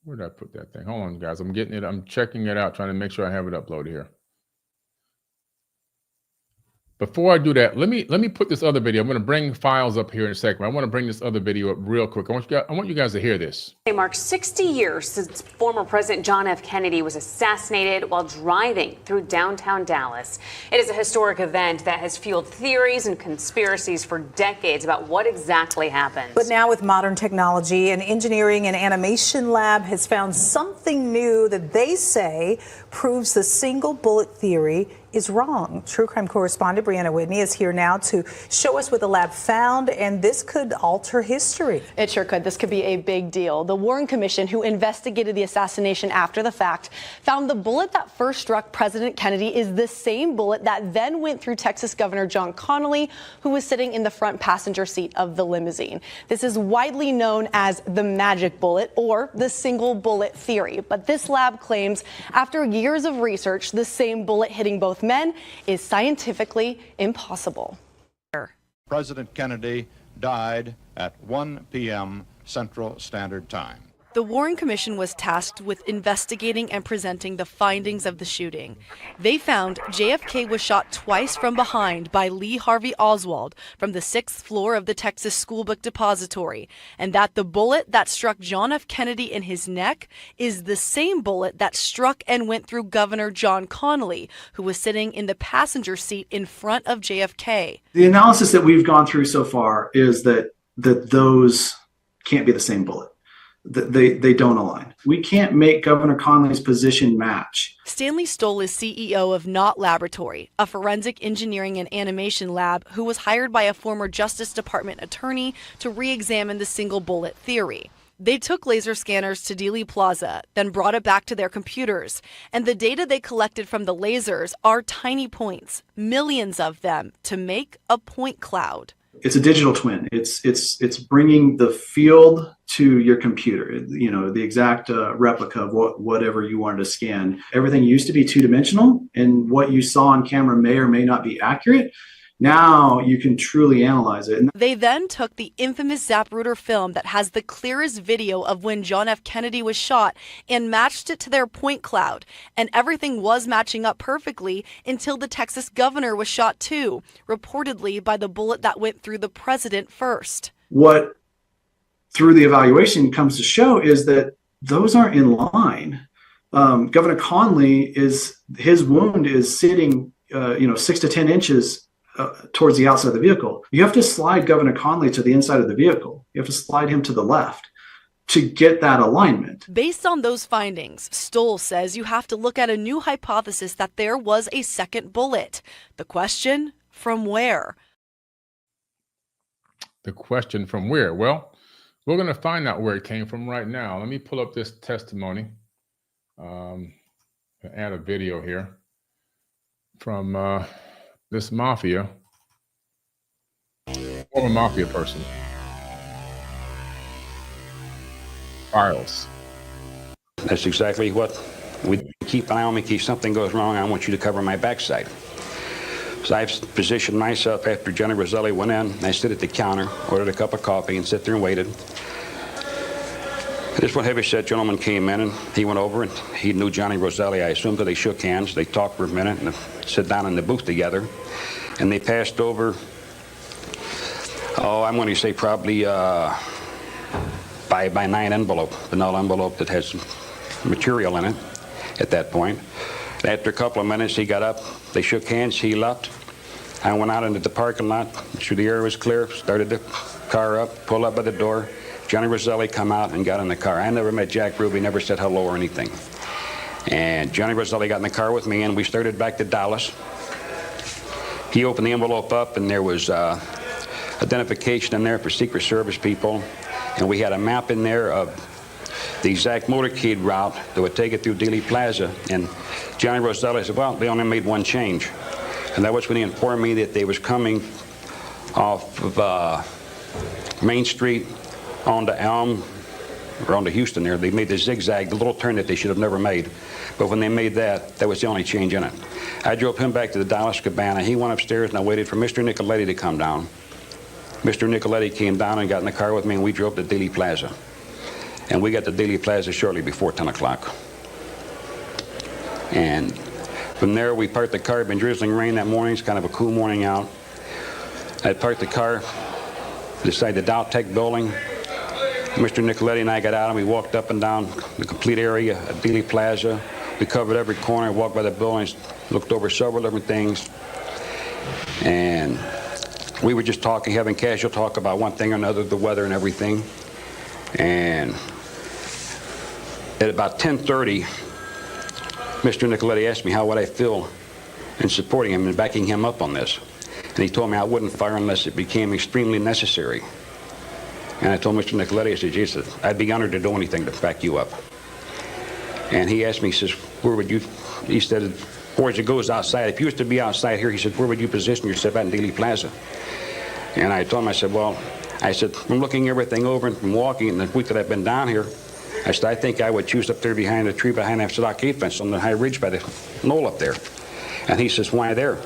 Where did I put that thing? Hold on, guys. I'm getting it. I'm checking it out, trying to make sure I have it uploaded here. Before I do that, let me put this other video. I'm going to bring Files up here in a second. I want to bring this other video up real quick. I want you guys to hear this. It marks 60 years since former President John F. Kennedy was assassinated while driving through downtown Dallas. It is a historic event that has fueled theories and conspiracies for decades about what exactly happened. But now with modern technology, an engineering and animation lab has found something new that they say proves the single bullet theory is wrong. True crime correspondent Brianna Whitney is here now to show us what the lab found, and this could alter history. It sure could. This could be a big deal. The Warren Commission, who investigated the assassination after the fact, found the bullet that first struck President Kennedy is the same bullet that then went through Texas Governor John Connally, who was sitting in the front passenger seat of the limousine. This is widely known as the magic bullet or the single bullet theory. But this lab claims after years of research, the same bullet hitting both both men is scientifically impossible. President Kennedy died at 1 p.m. Central Standard Time. The Warren Commission was tasked with investigating and presenting the findings of the shooting. They found JFK was shot twice from behind by Lee Harvey Oswald from the 6th floor of the Texas School Book Depository, and that the bullet that struck John F. Kennedy in his neck is the same bullet that struck and went through Governor John Connally, who was sitting in the passenger seat in front of JFK. The analysis that we've gone through so far is that those can't be the same bullet. They don't align. We can't make Governor Connally's position match. Stanley Stoll is CEO of Knott Laboratory, a forensic engineering and animation lab who was hired by a former Justice Department attorney to re-examine the single bullet theory. They took laser scanners to Dealey Plaza, then brought it back to their computers. And the data they collected from the lasers are tiny points, millions of them, to make a point cloud. It's a digital twin. It's bringing the field to your computer, you know, the exact replica of whatever you wanted to scan. Everything used to be two-dimensional, and what you saw on camera may or may not be accurate. Now you can truly analyze it. They then took the infamous Zapruder film that has the clearest video of when John F. Kennedy was shot and matched it to their point cloud. And everything was matching up perfectly until the Texas governor was shot too, reportedly by the bullet that went through the president first. What through the evaluation comes to show is that those aren't in line. Governor Connally, his wound is sitting 6 to 10 inches towards the outside of the vehicle. You have to slide Governor Connally to the inside of the vehicle. You have to slide him to the left to get that alignment. Based on those findings, Stoll says you have to look at a new hypothesis that there was a second bullet. The question, from where? The question from where? Well, we're going to find out where it came from right now. Let me pull up this testimony. Add a video here from this mafia, former mafia person, Files. That's exactly what we keep an eye on me. In case something goes wrong, I want you to cover my backside. So I've positioned myself after Johnny Roselli went in. I stood at the counter, ordered a cup of coffee, and sat there and waited. This one heavy-set gentleman came in, and he went over, and he knew Johnny Roselli, I assumed, so they shook hands. They talked for a minute, and sat down in the booth together, and they passed over, I'm going to say probably by 9 envelope, the null envelope that has material in it at that point. After a couple of minutes, he got up, they shook hands, he left. I went out into the parking lot, sure the air was clear, started the car up, pulled up by the door. Johnny Roselli come out and got in the car. I never met Jack Ruby, never said hello or anything. And Johnny Roselli got in the car with me, and we started back to Dallas. He opened the envelope up, and there was identification in there for Secret Service people. And we had a map in there of the exact motorcade route that would take it through Dealey Plaza. And Johnny Roselli said, well, they only made one change. And that was when he informed me that they was coming off of Main Street onto Elm, or onto Houston there. They made the zigzag, the little turn that they should have never made. But when they made that, that was the only change in it. I drove him back to the Dallas Cabana. He went upstairs, and I waited for Mr. Nicoletti to come down. Mr. Nicoletti came down and got in the car with me, and we drove to Dealey Plaza. And we got to Dealey Plaza shortly before 10 o'clock. And from there, we parked the car. It had been drizzling rain that morning. It's kind of a cool morning out. I parked the car beside the Dow Tech building. Mr. Nicoletti and I got out, and we walked up and down the complete area at Dealey Plaza. We covered every corner, walked by the buildings, looked over several different things. And we were just talking, having casual talk about one thing or another, the weather and everything. And at about 10:30, Mr. Nicoletti asked me how would I feel in supporting him and backing him up on this. And he told me I wouldn't fire unless it became extremely necessary. And I told Mr. Nicoletti, I said, Jesus, I'd be honored to do anything to back you up. And he asked me, he says, where would you, he said, whereas it goes outside, if you was to be outside here, he said, where would you position yourself at in Dealey Plaza? And I told him, I said, well, I said, from looking everything over and from walking and the week that I've been down here, I said, I think I would choose up there behind the tree behind that stockade fence on the high ridge by the knoll up there. And he says, why there?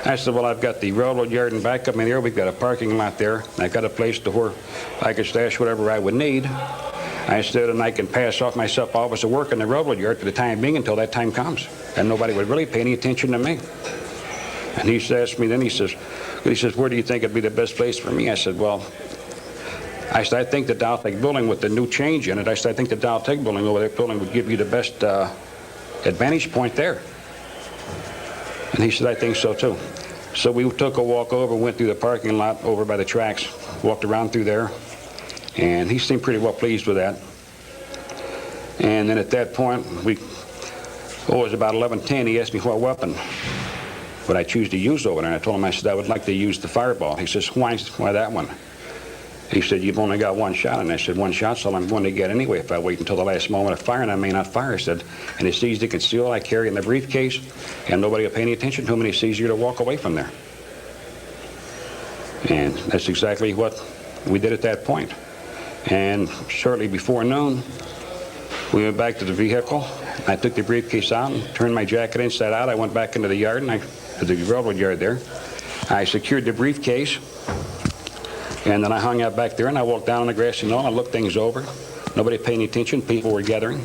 I said, well, I've got the railroad yard and back up in there. We've got a parking lot there. And I've got a place to where I could stash whatever I would need. I said, and I can pass off myself office of work in the railroad yard for the time being until that time comes. And nobody would really pay any attention to me. And he asked me then, he says, where do you think would be the best place for me? I said, well, I think the Dowtech building with the new change in it, I think the Dowtech building over there would give you the best advantage point there. And he said, I think so too. So we took a walk over, went through the parking lot over by the tracks, walked around through there, and he seemed pretty well pleased with that. And then at that point, it was about 11:10, he asked me what weapon would I choose to use over there. And I told him, I said, I would like to use the fireball. He says, why that one? He said, you've only got one shot. And I said, one shot's all I'm going to get anyway if I wait until the last moment of fire, and I may not fire. I said, and it's easy to conceal. I carry in the briefcase, and nobody will pay any attention to me. It's easier to walk away from there. And that's exactly what we did at that point. And shortly before noon, we went back to the vehicle. I took the briefcase out and turned my jacket inside out. I went back into the yard, to the railroad yard there. I secured the briefcase. And then I hung out back there, and I walked down on the grassy knoll. I looked things over. Nobody paid any attention. People were gathering.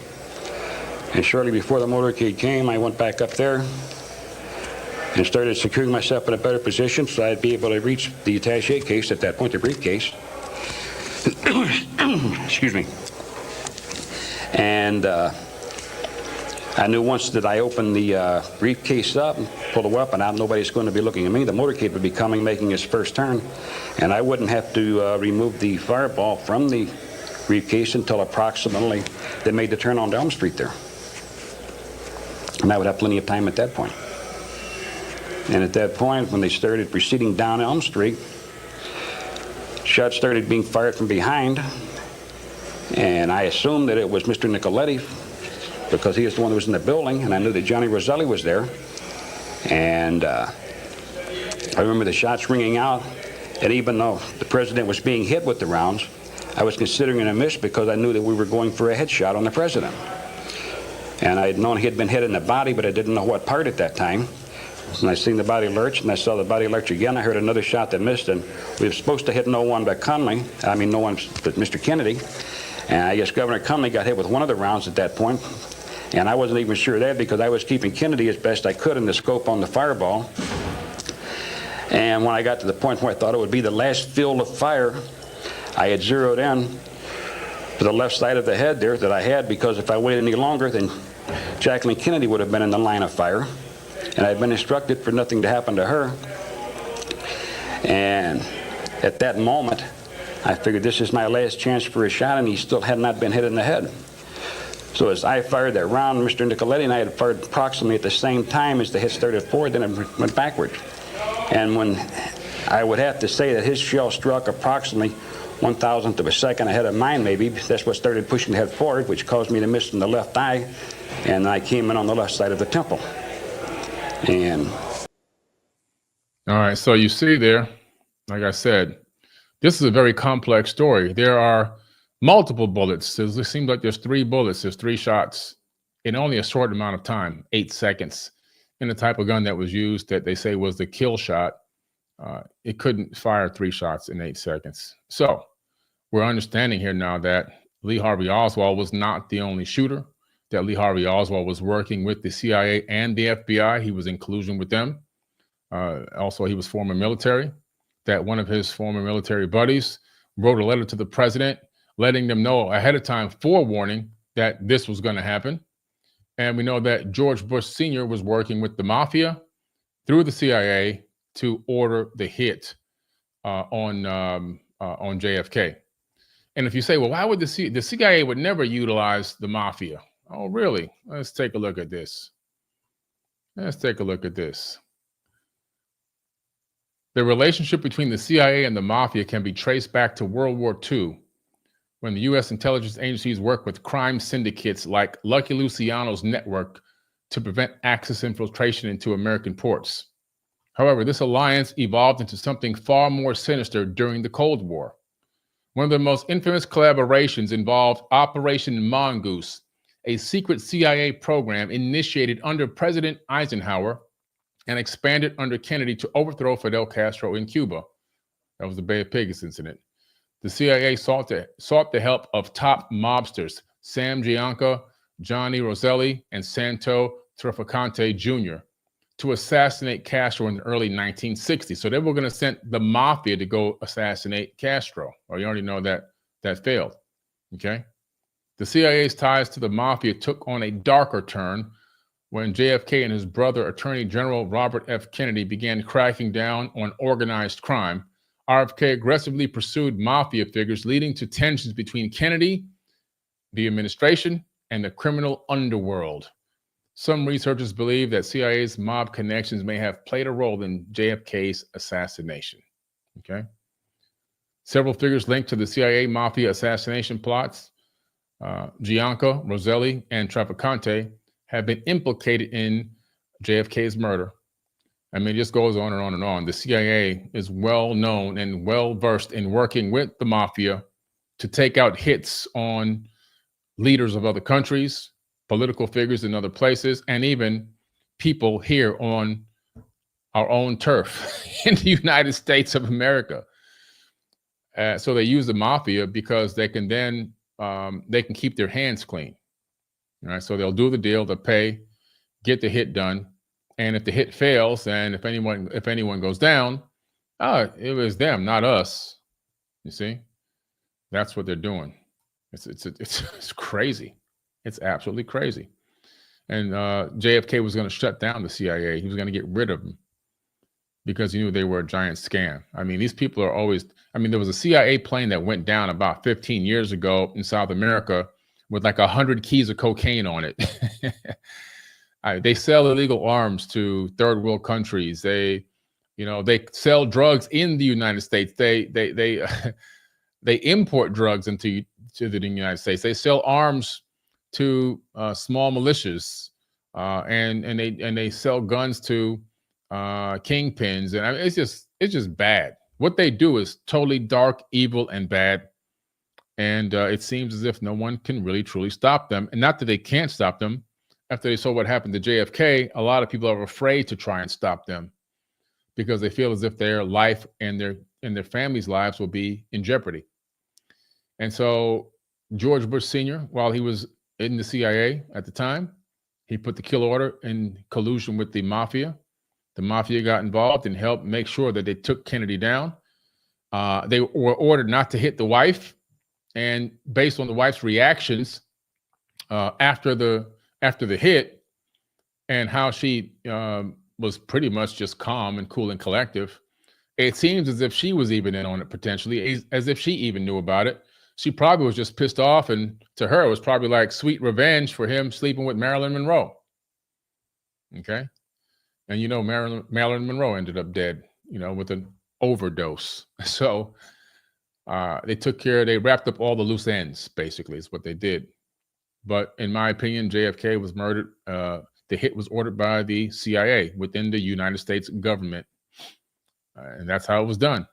And shortly before the motorcade came, I went back up there and started securing myself in a better position so I'd be able to reach the attaché case at that point, the briefcase. Excuse me. And I knew once that I opened the briefcase up and pulled the weapon out, nobody's going to be looking at me. The motorcade would be coming, making its first turn, and I wouldn't have to remove the fireball from the briefcase until approximately they made the turn on Elm Street there. And I would have plenty of time at that point. And at that point, when they started proceeding down Elm Street, shots started being fired from behind, and I assumed that it was Mr. Nicoletti, because he was the one that was in the building, and I knew that Johnny Roselli was there. And I remember the shots ringing out, and even though the president was being hit with the rounds, I was considering it a miss because I knew that we were going for a headshot on the president. And I had known he had been hit in the body, but I didn't know what part at that time. And I seen the body lurch, and I saw the body lurch again. I heard another shot that missed, and we were supposed to hit no one but Mr. Kennedy. And I guess Governor Cumley got hit with one of the rounds at that point. And I wasn't even sure of that because I was keeping Kennedy as best I could in the scope on the fireball. And when I got to the point where I thought it would be the last field of fire, I had zeroed in to the left side of the head there that I had, because if I waited any longer, then Jacqueline Kennedy would have been in the line of fire. And I'd been instructed for nothing to happen to her. And at that moment, I figured this is my last chance for a shot, and he still had not been hit in the head. So as I fired that round, Mr. Nicoletti and I had fired approximately at the same time as the hit started forward, then it went backward. And when I would have to say that his shell struck approximately 1,000th of a second ahead of mine, maybe, that's what started pushing the head forward, which caused me to miss in the left eye, and I came in on the left side of the temple. And all right, so you see there, like I said, this is a very complex story. There are multiple bullets. It seems like there's 3 bullets. There's 3 shots in only a short amount of time, 8 seconds. In the type of gun that was used that they say was the kill shot, it couldn't fire 3 shots in 8 seconds. So we're understanding here now that Lee Harvey Oswald was not the only shooter, that Lee Harvey Oswald was working with the CIA and the FBI. He was in collusion with them. Also, he was former military, that one of his former military buddies wrote a letter to the president letting them know ahead of time, forewarning, that this was going to happen. And we know that George Bush Sr. was working with the mafia through the CIA to order the hit on JFK. And if you say, well, why would the CIA would never utilize the mafia? Oh, really? Let's take a look at this. Let's take a look at this. The relationship between the CIA and the mafia can be traced back to World War II, when the U.S. intelligence agencies worked with crime syndicates like Lucky Luciano's network to prevent Axis infiltration into American ports. However, this alliance evolved into something far more sinister during the Cold War. One of the most infamous collaborations involved Operation Mongoose, a secret CIA program initiated under President Eisenhower and expanded under Kennedy to overthrow Fidel Castro in Cuba. That was the Bay of Pigs incident. The CIA sought the help of top mobsters, Sam Gianca, Johnny Roselli, and Santo Trafficante Jr., to assassinate Castro in the early 1960s. So they were going to send the mafia to go assassinate Castro. Or you already know that that failed. Okay. The CIA's ties to the mafia took on a darker turn when JFK and his brother, Attorney General Robert F. Kennedy, began cracking down on organized crime. RFK aggressively pursued mafia figures, leading to tensions between Kennedy, the administration, and the criminal underworld. Some researchers believe that CIA's mob connections may have played a role in JFK's assassination. Okay. Several figures linked to the CIA-Mafia assassination plots, Gianca, Roselli, and Trafficante, have been implicated in JFK's murder. I mean, it just goes on and on and on. The CIA is well known and well versed in working with the mafia to take out hits on leaders of other countries, political figures in other places, and even people here on our own turf in the United States of America. So they use the mafia because they can then they can keep their hands clean. All right, so they'll do the deal, they'll pay, get the hit done, and if the hit fails, and if anyone goes down, it was them, not us. You see, that's what they're doing. It's crazy. It's absolutely crazy. And JFK was going to shut down the CIA. He was going to get rid of them because he knew they were a giant scam. I mean, these people are always, I mean, there was a CIA plane that went down about 15 years ago in South America with like 100 keys of cocaine on it. They sell illegal arms to third world countries. They sell drugs in the United States. They import drugs into the United States. They sell arms to small militias, and they sell guns to kingpins, and I mean, it's just bad. What they do is totally dark, evil, and bad. And it seems as if no one can really truly stop them. And not that they can't stop them. After they saw what happened to JFK, a lot of people are afraid to try and stop them because they feel as if their life and their families' lives will be in jeopardy. And so George Bush Sr., while he was in the CIA at the time, he put the kill order in collusion with the mafia. The mafia got involved and helped make sure that they took Kennedy down. They were ordered not to hit the wife. And based on the wife's reactions after the hit and how she was pretty much just calm and cool and collective, it seems as if she was even in on it potentially, as if she even knew about it. She probably was just pissed off, and to her, it was probably like sweet revenge for him sleeping with Marilyn Monroe. Okay? And you know, Marilyn Monroe ended up dead, with an overdose. So they wrapped up all the loose ends, basically, is what they did. But in my opinion, JFK was murdered. The hit was ordered by the CIA within the United States government. And that's how it was done.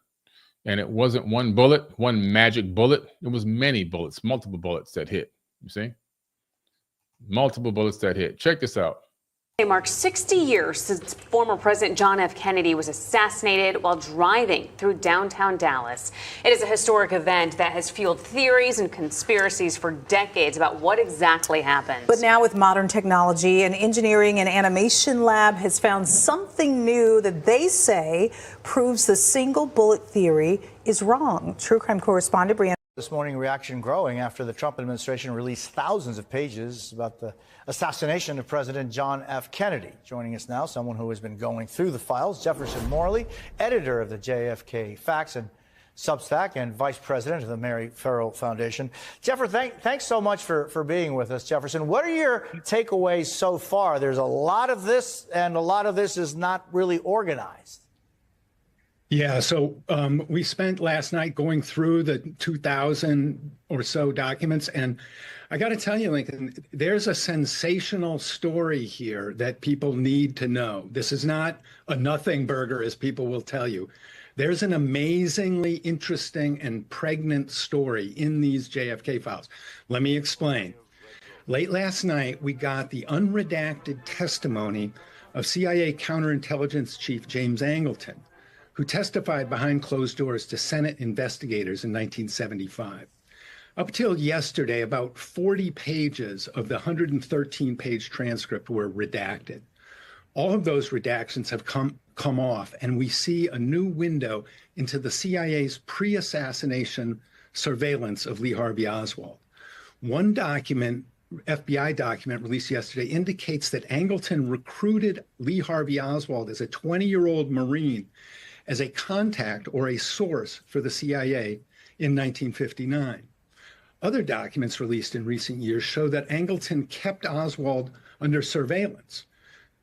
And it wasn't one bullet, one magic bullet. It was many bullets, multiple bullets that hit. You see? Multiple bullets that hit. Check this out. It marks 60 years since former President John F. Kennedy was assassinated while driving through downtown Dallas. It is a historic event that has fueled theories and conspiracies for decades about what exactly happened. But now with modern technology, an engineering and animation lab has found something new that they say proves the single bullet theory is wrong. True crime correspondent Brianna. This morning, reaction growing after the Trump administration released thousands of pages about the assassination of President John F. Kennedy. Joining us now, someone who has been going through the files, Jefferson Morley, editor of the JFK Facts and Substack and vice president of the Mary Farrell Foundation. Jefferson, thanks so much for being with us, Jefferson. What are your takeaways so far? There's a lot of this, and a lot of this is not really organized. Yeah, so we spent last night going through the 2,000 or so documents, and I got to tell you, Lincoln, there's a sensational story here that people need to know. This is not a nothing burger, as people will tell you. There's an amazingly interesting and pregnant story in these JFK files. Let me explain. Late last night, we got the unredacted testimony of CIA counterintelligence chief James Angleton, who testified behind closed doors to Senate investigators in 1975. Up till yesterday, about 40 pages of the 113-page transcript were redacted. All of those redactions have come off, and we see a new window into the CIA's pre-assassination surveillance of Lee Harvey Oswald. One document, FBI document released yesterday, indicates that Angleton recruited Lee Harvey Oswald as a 20-year-old Marine as a contact or a source for the CIA in 1959. Other documents released in recent years show that Angleton kept Oswald under surveillance,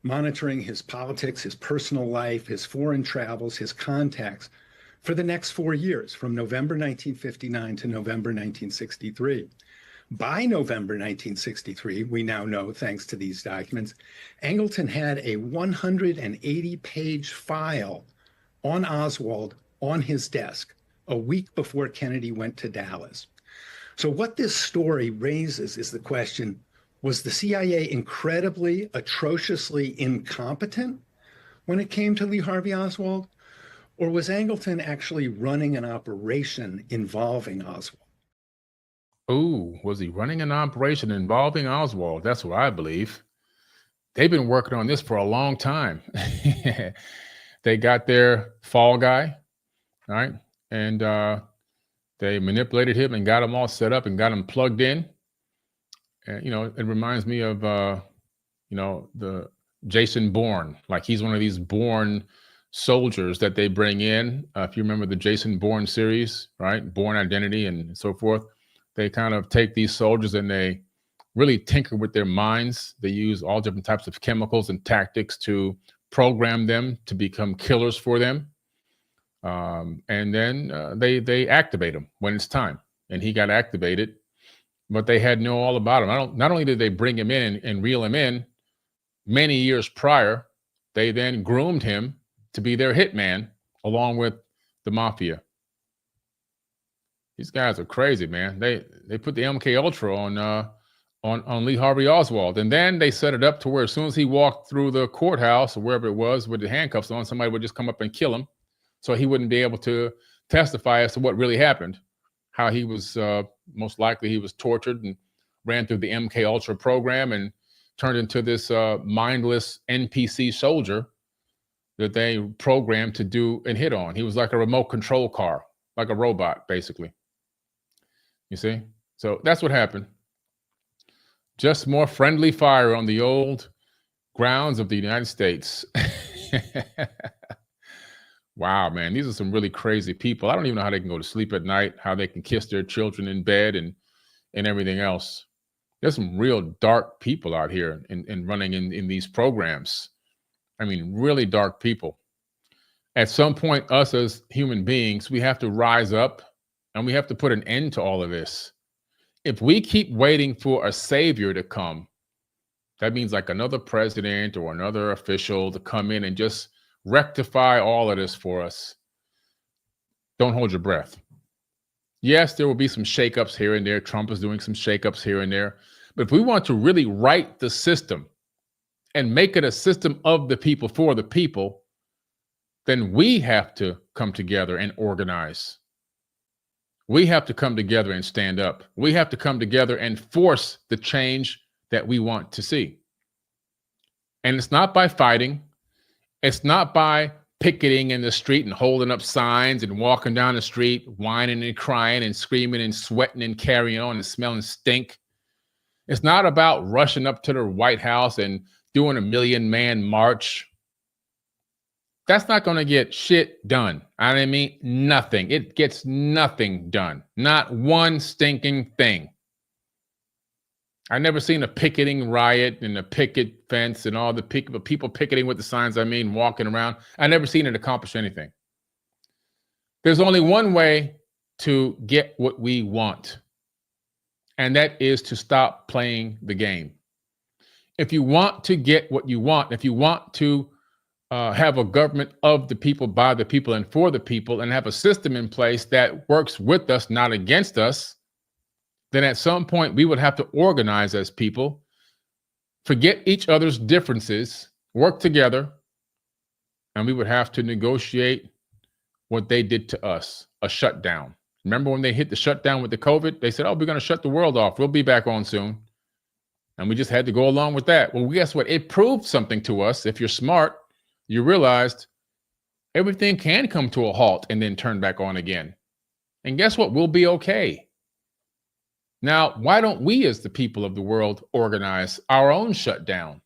monitoring his politics, his personal life, his foreign travels, his contacts for the next 4 years, from November 1959 to November 1963. By November 1963, we now know, thanks to these documents, Angleton had a 180-page file on Oswald on his desk a week before Kennedy went to Dallas. So what this story raises is the question, was the CIA incredibly, atrociously incompetent when it came to Lee Harvey Oswald? Or was Angleton actually running an operation involving Oswald? Ooh, was he running an operation involving Oswald? That's what I believe. They've been working on this for a long time. They got their fall guy, right? And they manipulated him and got him all set up and got him plugged in. And, it reminds me of, the Jason Bourne. Like, he's one of these Bourne soldiers that they bring in. If you remember the Jason Bourne series, right? Bourne Identity and so forth. They kind of take these soldiers and they really tinker with their minds. They use all different types of chemicals and tactics to program them to become killers for them. And then they activate him when it's time. And he got activated, but they had know all about him. Not only did they bring him in and reel him in, many years prior, they then groomed him to be their hitman along with the mafia. These guys are crazy, man. They put the MK Ultra on Lee Harvey Oswald, and then they set it up to where as soon as he walked through the courthouse or wherever it was with the handcuffs on, somebody would just come up and kill him, so he wouldn't be able to testify as to what really happened, how he was most likely he was tortured and ran through the MK Ultra program and turned into this mindless NPC soldier that they programmed to do and hit on. He was like a remote control car, like a robot, basically. You see? So that's what happened. Just more friendly fire on the old grounds of the United States. Wow, man, these are some really crazy people. I don't even know how they can go to sleep at night, how they can kiss their children in bed and everything else. There's some real dark people out here and running in these programs. I mean, really dark people. At some point, us as human beings, we have to rise up and we have to put an end to all of this. If we keep waiting for a savior to come, that means like another president or another official to come in and just rectify all of this for us. Don't hold your breath. Yes, there will be some shakeups here and there. Trump is doing some shakeups here and there. But if we want to really right the system and make it a system of the people for the people, then we have to come together and organize. We have to come together and stand up. We have to come together and force the change that we want to see. And it's not by fighting. It's not by picketing in the street and holding up signs and walking down the street, whining and crying and screaming and sweating and carrying on and smelling stink. It's not about rushing up to the White House and doing a 1,000,000-man march. That's not going to get shit done. I mean, nothing. It gets nothing done. Not one stinking thing. I never seen a picketing riot and a picket fence and all the people picketing with the signs, walking around. I never seen it accomplish anything. There's only one way to get what we want, and that is to stop playing the game. If you want to get what you want, if you want to have a government of the people, by the people, and for the people, and have a system in place that works with us, not against us, then at some point we would have to organize as people, forget each other's differences, work together, and we would have to negotiate what they did to us, a shutdown. Remember when they hit the shutdown with the COVID? They said, oh, we're going to shut the world off. We'll be back on soon. And we just had to go along with that. Well, guess what? It proved something to us. If you're smart, you realized everything can come to a halt and then turn back on again. And guess what? We'll be okay. Now, why don't we as the people of the world organize our own shutdown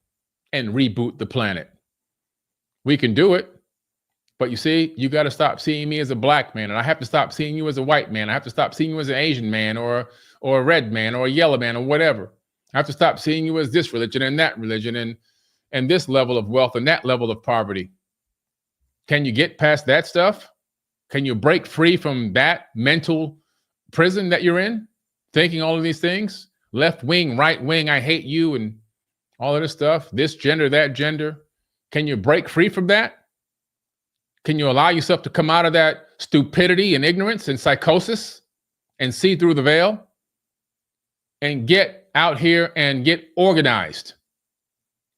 and reboot the planet? We can do it. But you see, you got to stop seeing me as a black man, and I have to stop seeing you as a white man. I have to stop seeing you as an Asian man or a red man or a yellow man or whatever. I have to stop seeing you as this religion and that religion and this level of wealth and that level of poverty. Can you get past that stuff? Can you break free from that mental prison that you're in, thinking all of these things? Left wing, right wing, I hate you, and all of this stuff, this gender, that gender. Can you break free from that? Can you allow yourself to come out of that stupidity and ignorance and psychosis and see through the veil and get out here and get organized?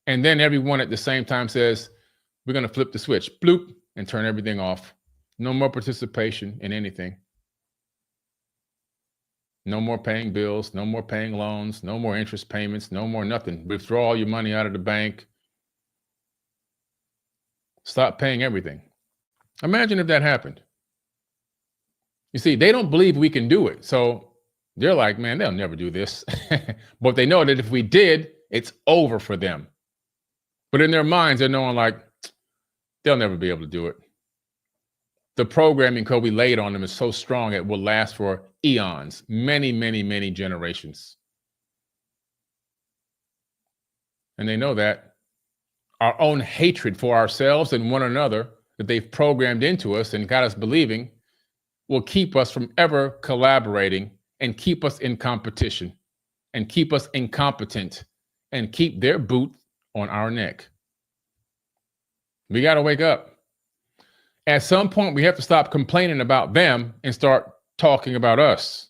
And then everyone at the same time says, we're going to flip the switch, bloop, and turn everything off. No more participation in anything. No more paying bills, no more paying loans, no more interest payments, no more nothing. Withdraw all your money out of the bank. Stop paying everything. Imagine if that happened. You see, they don't believe we can do it. So they're like, man, they'll never do this. But they know that if we did, it's over for them. But in their minds, they're knowing like, they'll never be able to do it. The programming code we laid on them is so strong it will last for eons, many, many, many generations. And they know that our own hatred for ourselves and one another that they've programmed into us and got us believing will keep us from ever collaborating and keep us in competition and keep us incompetent and keep their boot on our neck. We got to wake up. At some point, we have to stop complaining about them and start talking about us.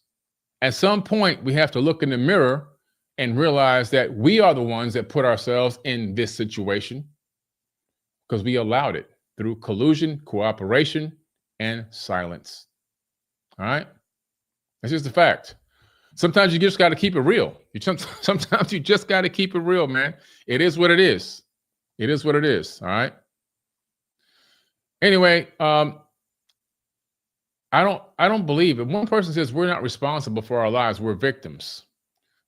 At some point, we have to look in the mirror and realize that we are the ones that put ourselves in this situation because we allowed it through collusion, cooperation, and silence. All right? That's just a fact. Sometimes you just got to keep it real. Sometimes you just got to keep it real, man. It is what it is. It is what it is. All right? Anyway, I don't believe it. One person says we're not responsible for our lives. We're victims.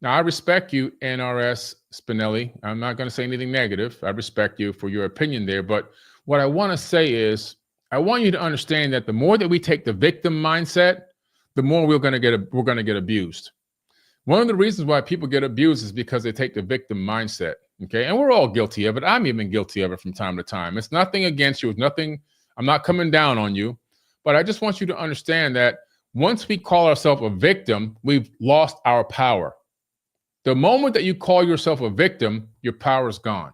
Now, I respect you, NRS Spinelli. I'm not going to say anything negative. I respect you for your opinion there. But what I want to say is I want you to understand that the more that we take the victim mindset, the more we're going to get abused. One of the reasons why people get abused is because they take the victim mindset. Okay. And we're all guilty of it. I'm even guilty of it from time to time. It's nothing against you. It's nothing. I'm not coming down on you, but I just want you to understand that once we call ourselves a victim, we've lost our power. The moment that you call yourself a victim, your power is gone.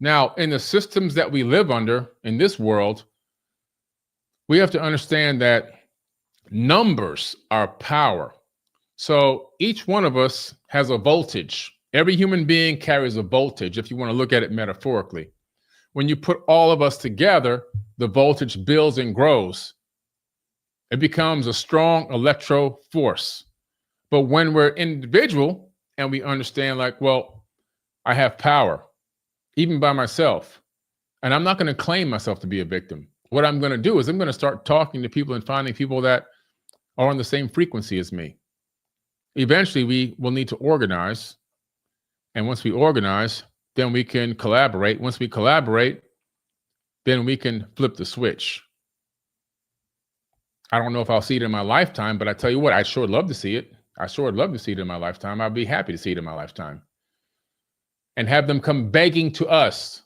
Now, in the systems that we live under in this world, we have to understand that numbers are power. So each one of us has a voltage. Every human being carries a voltage, if you want to look at it metaphorically. When you put all of us together, the voltage builds and grows. It becomes a strong electro force. But when we're individual and we understand like, well, I have power, even by myself, and I'm not going to claim myself to be a victim. What I'm going to do is I'm going to start talking to people and finding people that are on the same frequency as me. Eventually, we will need to organize. And once we organize, then we can collaborate. Once we collaborate, then we can flip the switch. I don't know if I'll see it in my lifetime, but I tell you what, I sure would love to see it. I sure would love to see it in my lifetime. I'd be happy to see it in my lifetime. And have them come begging to us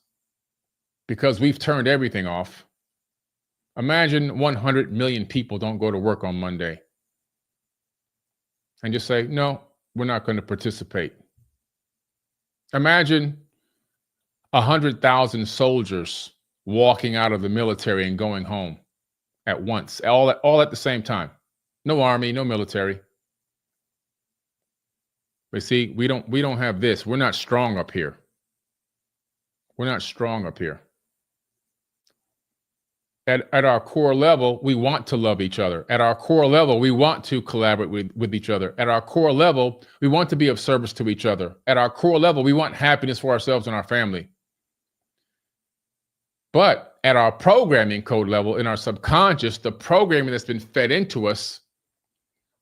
because we've turned everything off. Imagine 100 million people don't go to work on Monday and just say, no, we're not going to participate. Imagine 100,000 soldiers walking out of the military and going home at once, all at the same time. No army, no military. But see, we don't have this. We're not strong up here. We're not strong up here. At our core level, we want to love each other. At our core level, we want to collaborate with each other. At our core level, we want to be of service to each other. At our core level, we want happiness for ourselves and our family. But at our programming code level, in our subconscious, the programming that's been fed into us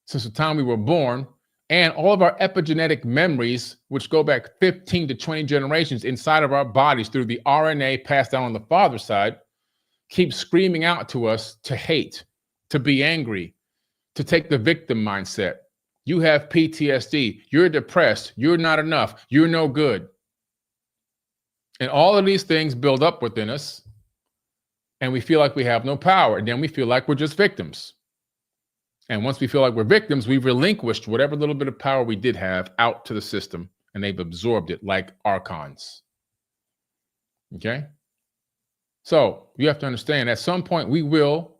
since the time we were born, and all of our epigenetic memories, which go back 15 to 20 generations inside of our bodies through the RNA passed down on the father's side, keep screaming out to us to hate, to be angry, to take the victim mindset. You have PTSD, you're depressed, you're not enough, you're no good. And all of these things build up within us, and we feel like we have no power, and then we feel like we're just victims. And once we feel like we're victims, we've relinquished whatever little bit of power we did have out to the system, and they've absorbed it like archons. Okay? So you have to understand, at some point we will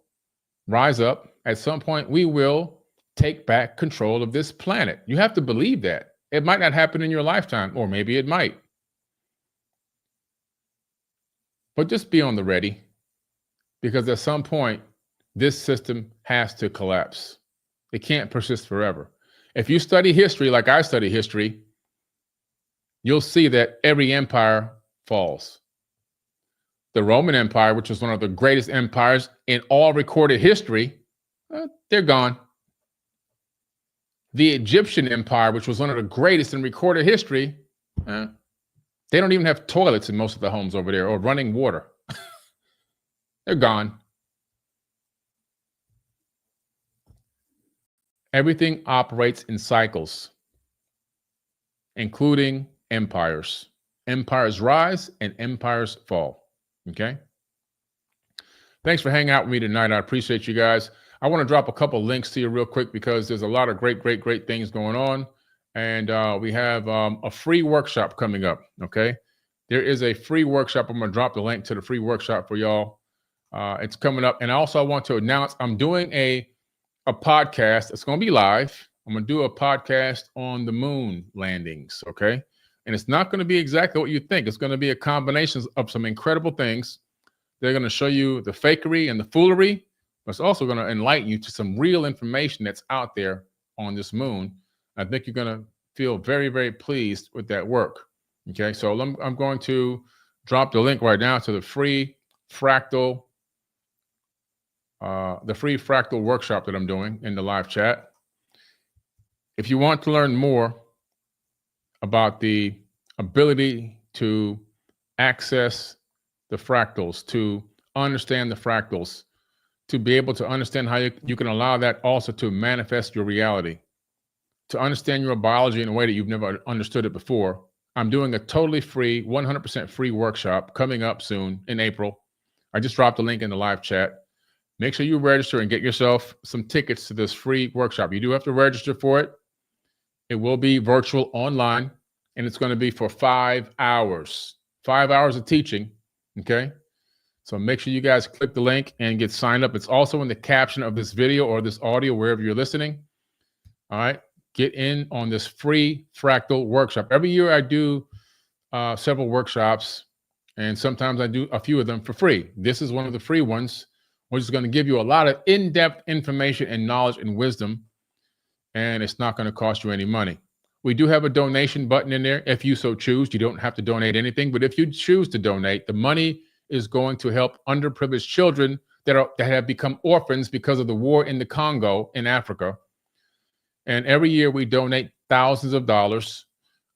rise up. At some point we will take back control of this planet. You have to believe that. It might not happen in your lifetime, or maybe it might. But just be on the ready, because at some point this system has to collapse. It can't persist forever. If you study history like I study history, you'll see that every empire falls. The Roman Empire, which was one of the greatest empires in all recorded history, they're gone. The Egyptian Empire, which was one of the greatest in recorded history, they don't even have toilets in most of the homes over there or running water. They're gone. Everything operates in cycles, including empires. Empires rise and empires fall. Okay. Thanks for hanging out with me tonight. I appreciate you guys. I want to drop a couple links to you real quick, because there's a lot of great things going on. And we have a free workshop coming up. Okay. There is a free workshop. I'm going to drop the link to the free workshop for y'all. It's coming up. And also I want to announce I'm doing a podcast. It's going to be live. I'm going to do a podcast on the moon landings. Okay. And it's not going to be exactly what you think. It's going to be a combination of some incredible things. They're going to show you the fakery and the foolery, but it's also going to enlighten you to some real information that's out there on this moon. I think you're going to feel very pleased with that work. Okay, so I'm going to drop the link right now to the free fractal workshop that I'm doing in the live chat. If you want to learn more about the ability to access the fractals, to understand the fractals, to be able to understand how you can allow that also to manifest your reality, to understand your biology in a way that you've never understood it before. I'm doing a totally free, 100% free workshop coming up soon in April. I just dropped the link in the live chat. Make sure you register and get yourself some tickets to this free workshop. You do have to register for it. It will be virtual online, and it's going to be for 5 hours. 5 hours of teaching, okay? So make sure you guys click the link and get signed up. It's also in the caption of this video or this audio, wherever you're listening. All right? Get in on this free fractal workshop. Every year I do several workshops, and sometimes I do a few of them for free. This is one of the free ones, which is going to give you a lot of in-depth information and knowledge and wisdom, and it's not going to cost you any money. We do have a donation button in there if you so choose. You don't have to donate anything, but if you choose to donate, the money is going to help underprivileged children that have become orphans because of the war in the Congo in Africa. And every year we donate thousands of dollars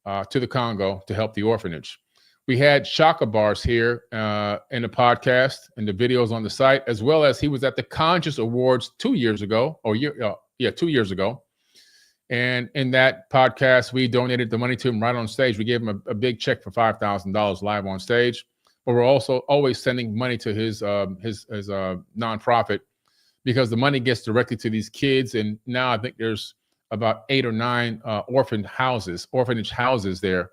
to the Congo to help the orphanage. We had Shaka Bars here in the podcast and the videos on the site, as well as he was at the Conscious Awards 2 years ago, 2 years ago. And in that podcast, we donated the money to him right on stage. We gave him a big check for $5,000 live on stage. But we're also always sending money to his nonprofit, because the money gets directly to these kids. And now I think there's about 8 or 9 orphanage houses there.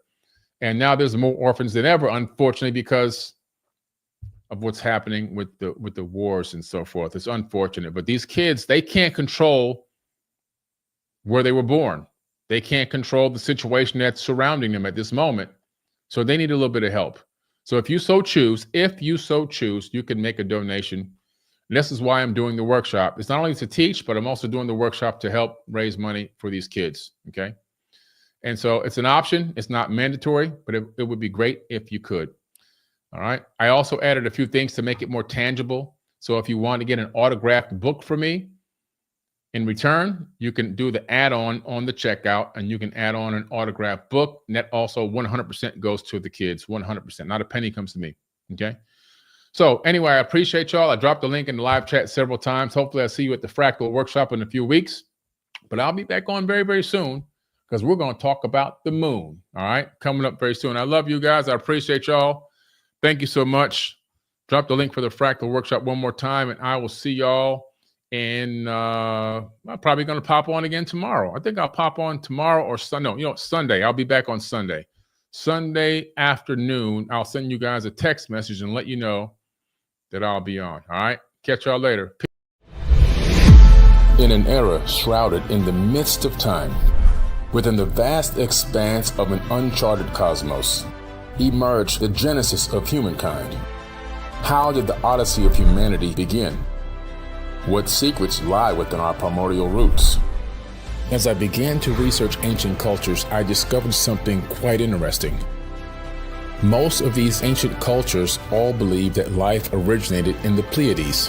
And now there's more orphans than ever, unfortunately, because of what's happening with the wars and so forth. It's unfortunate. But these kids, they can't control where they were born. They can't control the situation that's surrounding them at this moment. So they need a little bit of help. So if you so choose, you can make a donation. And this is why I'm doing the workshop. It's not only to teach, but I'm also doing the workshop to help raise money for these kids, okay? And so it's an option. It's not mandatory, but it would be great if you could. All right. I also added a few things to make it more tangible. So if you want to get an autographed book from me in return, you can do the add-on on the checkout, and you can add on an autographed book. And that also 100% goes to the kids, 100%. Not a penny comes to me. Okay. So anyway, I appreciate y'all. I dropped the link in the live chat several times. Hopefully I'll see you at the Fractal Workshop in a few weeks. But I'll be back on very, very soon, because we're going to talk about the moon. All right. Coming up very soon. I love you guys. I appreciate y'all. Thank you so much. Drop the link for the Fractal Workshop one more time, and I will see y'all. And I'm probably going to pop on again tomorrow. I think I'll pop on tomorrow or Sunday. No, Sunday. I'll be back on Sunday. Sunday afternoon, I'll send you guys a text message and let you know that I'll be on. All right. Catch y'all later. In an era shrouded in the midst of time, within the vast expanse of an uncharted cosmos, emerged the genesis of humankind. How did the odyssey of humanity begin? What secrets lie within our primordial roots? As I began to research ancient cultures, I discovered something quite interesting. Most of these ancient cultures all believe that life originated in the Pleiades.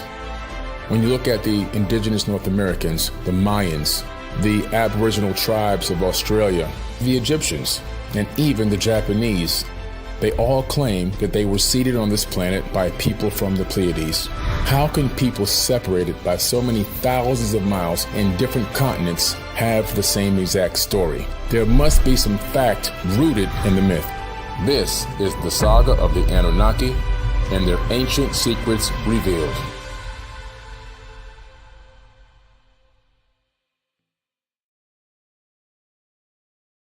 When you look at the indigenous North Americans, the Mayans, the Aboriginal tribes of Australia, the Egyptians, and even the Japanese, they all claim that they were seeded on this planet by people from the Pleiades. How can people separated by so many thousands of miles in different continents have the same exact story? There must be some fact rooted in the myth. This is the saga of the Anunnaki and their ancient secrets revealed.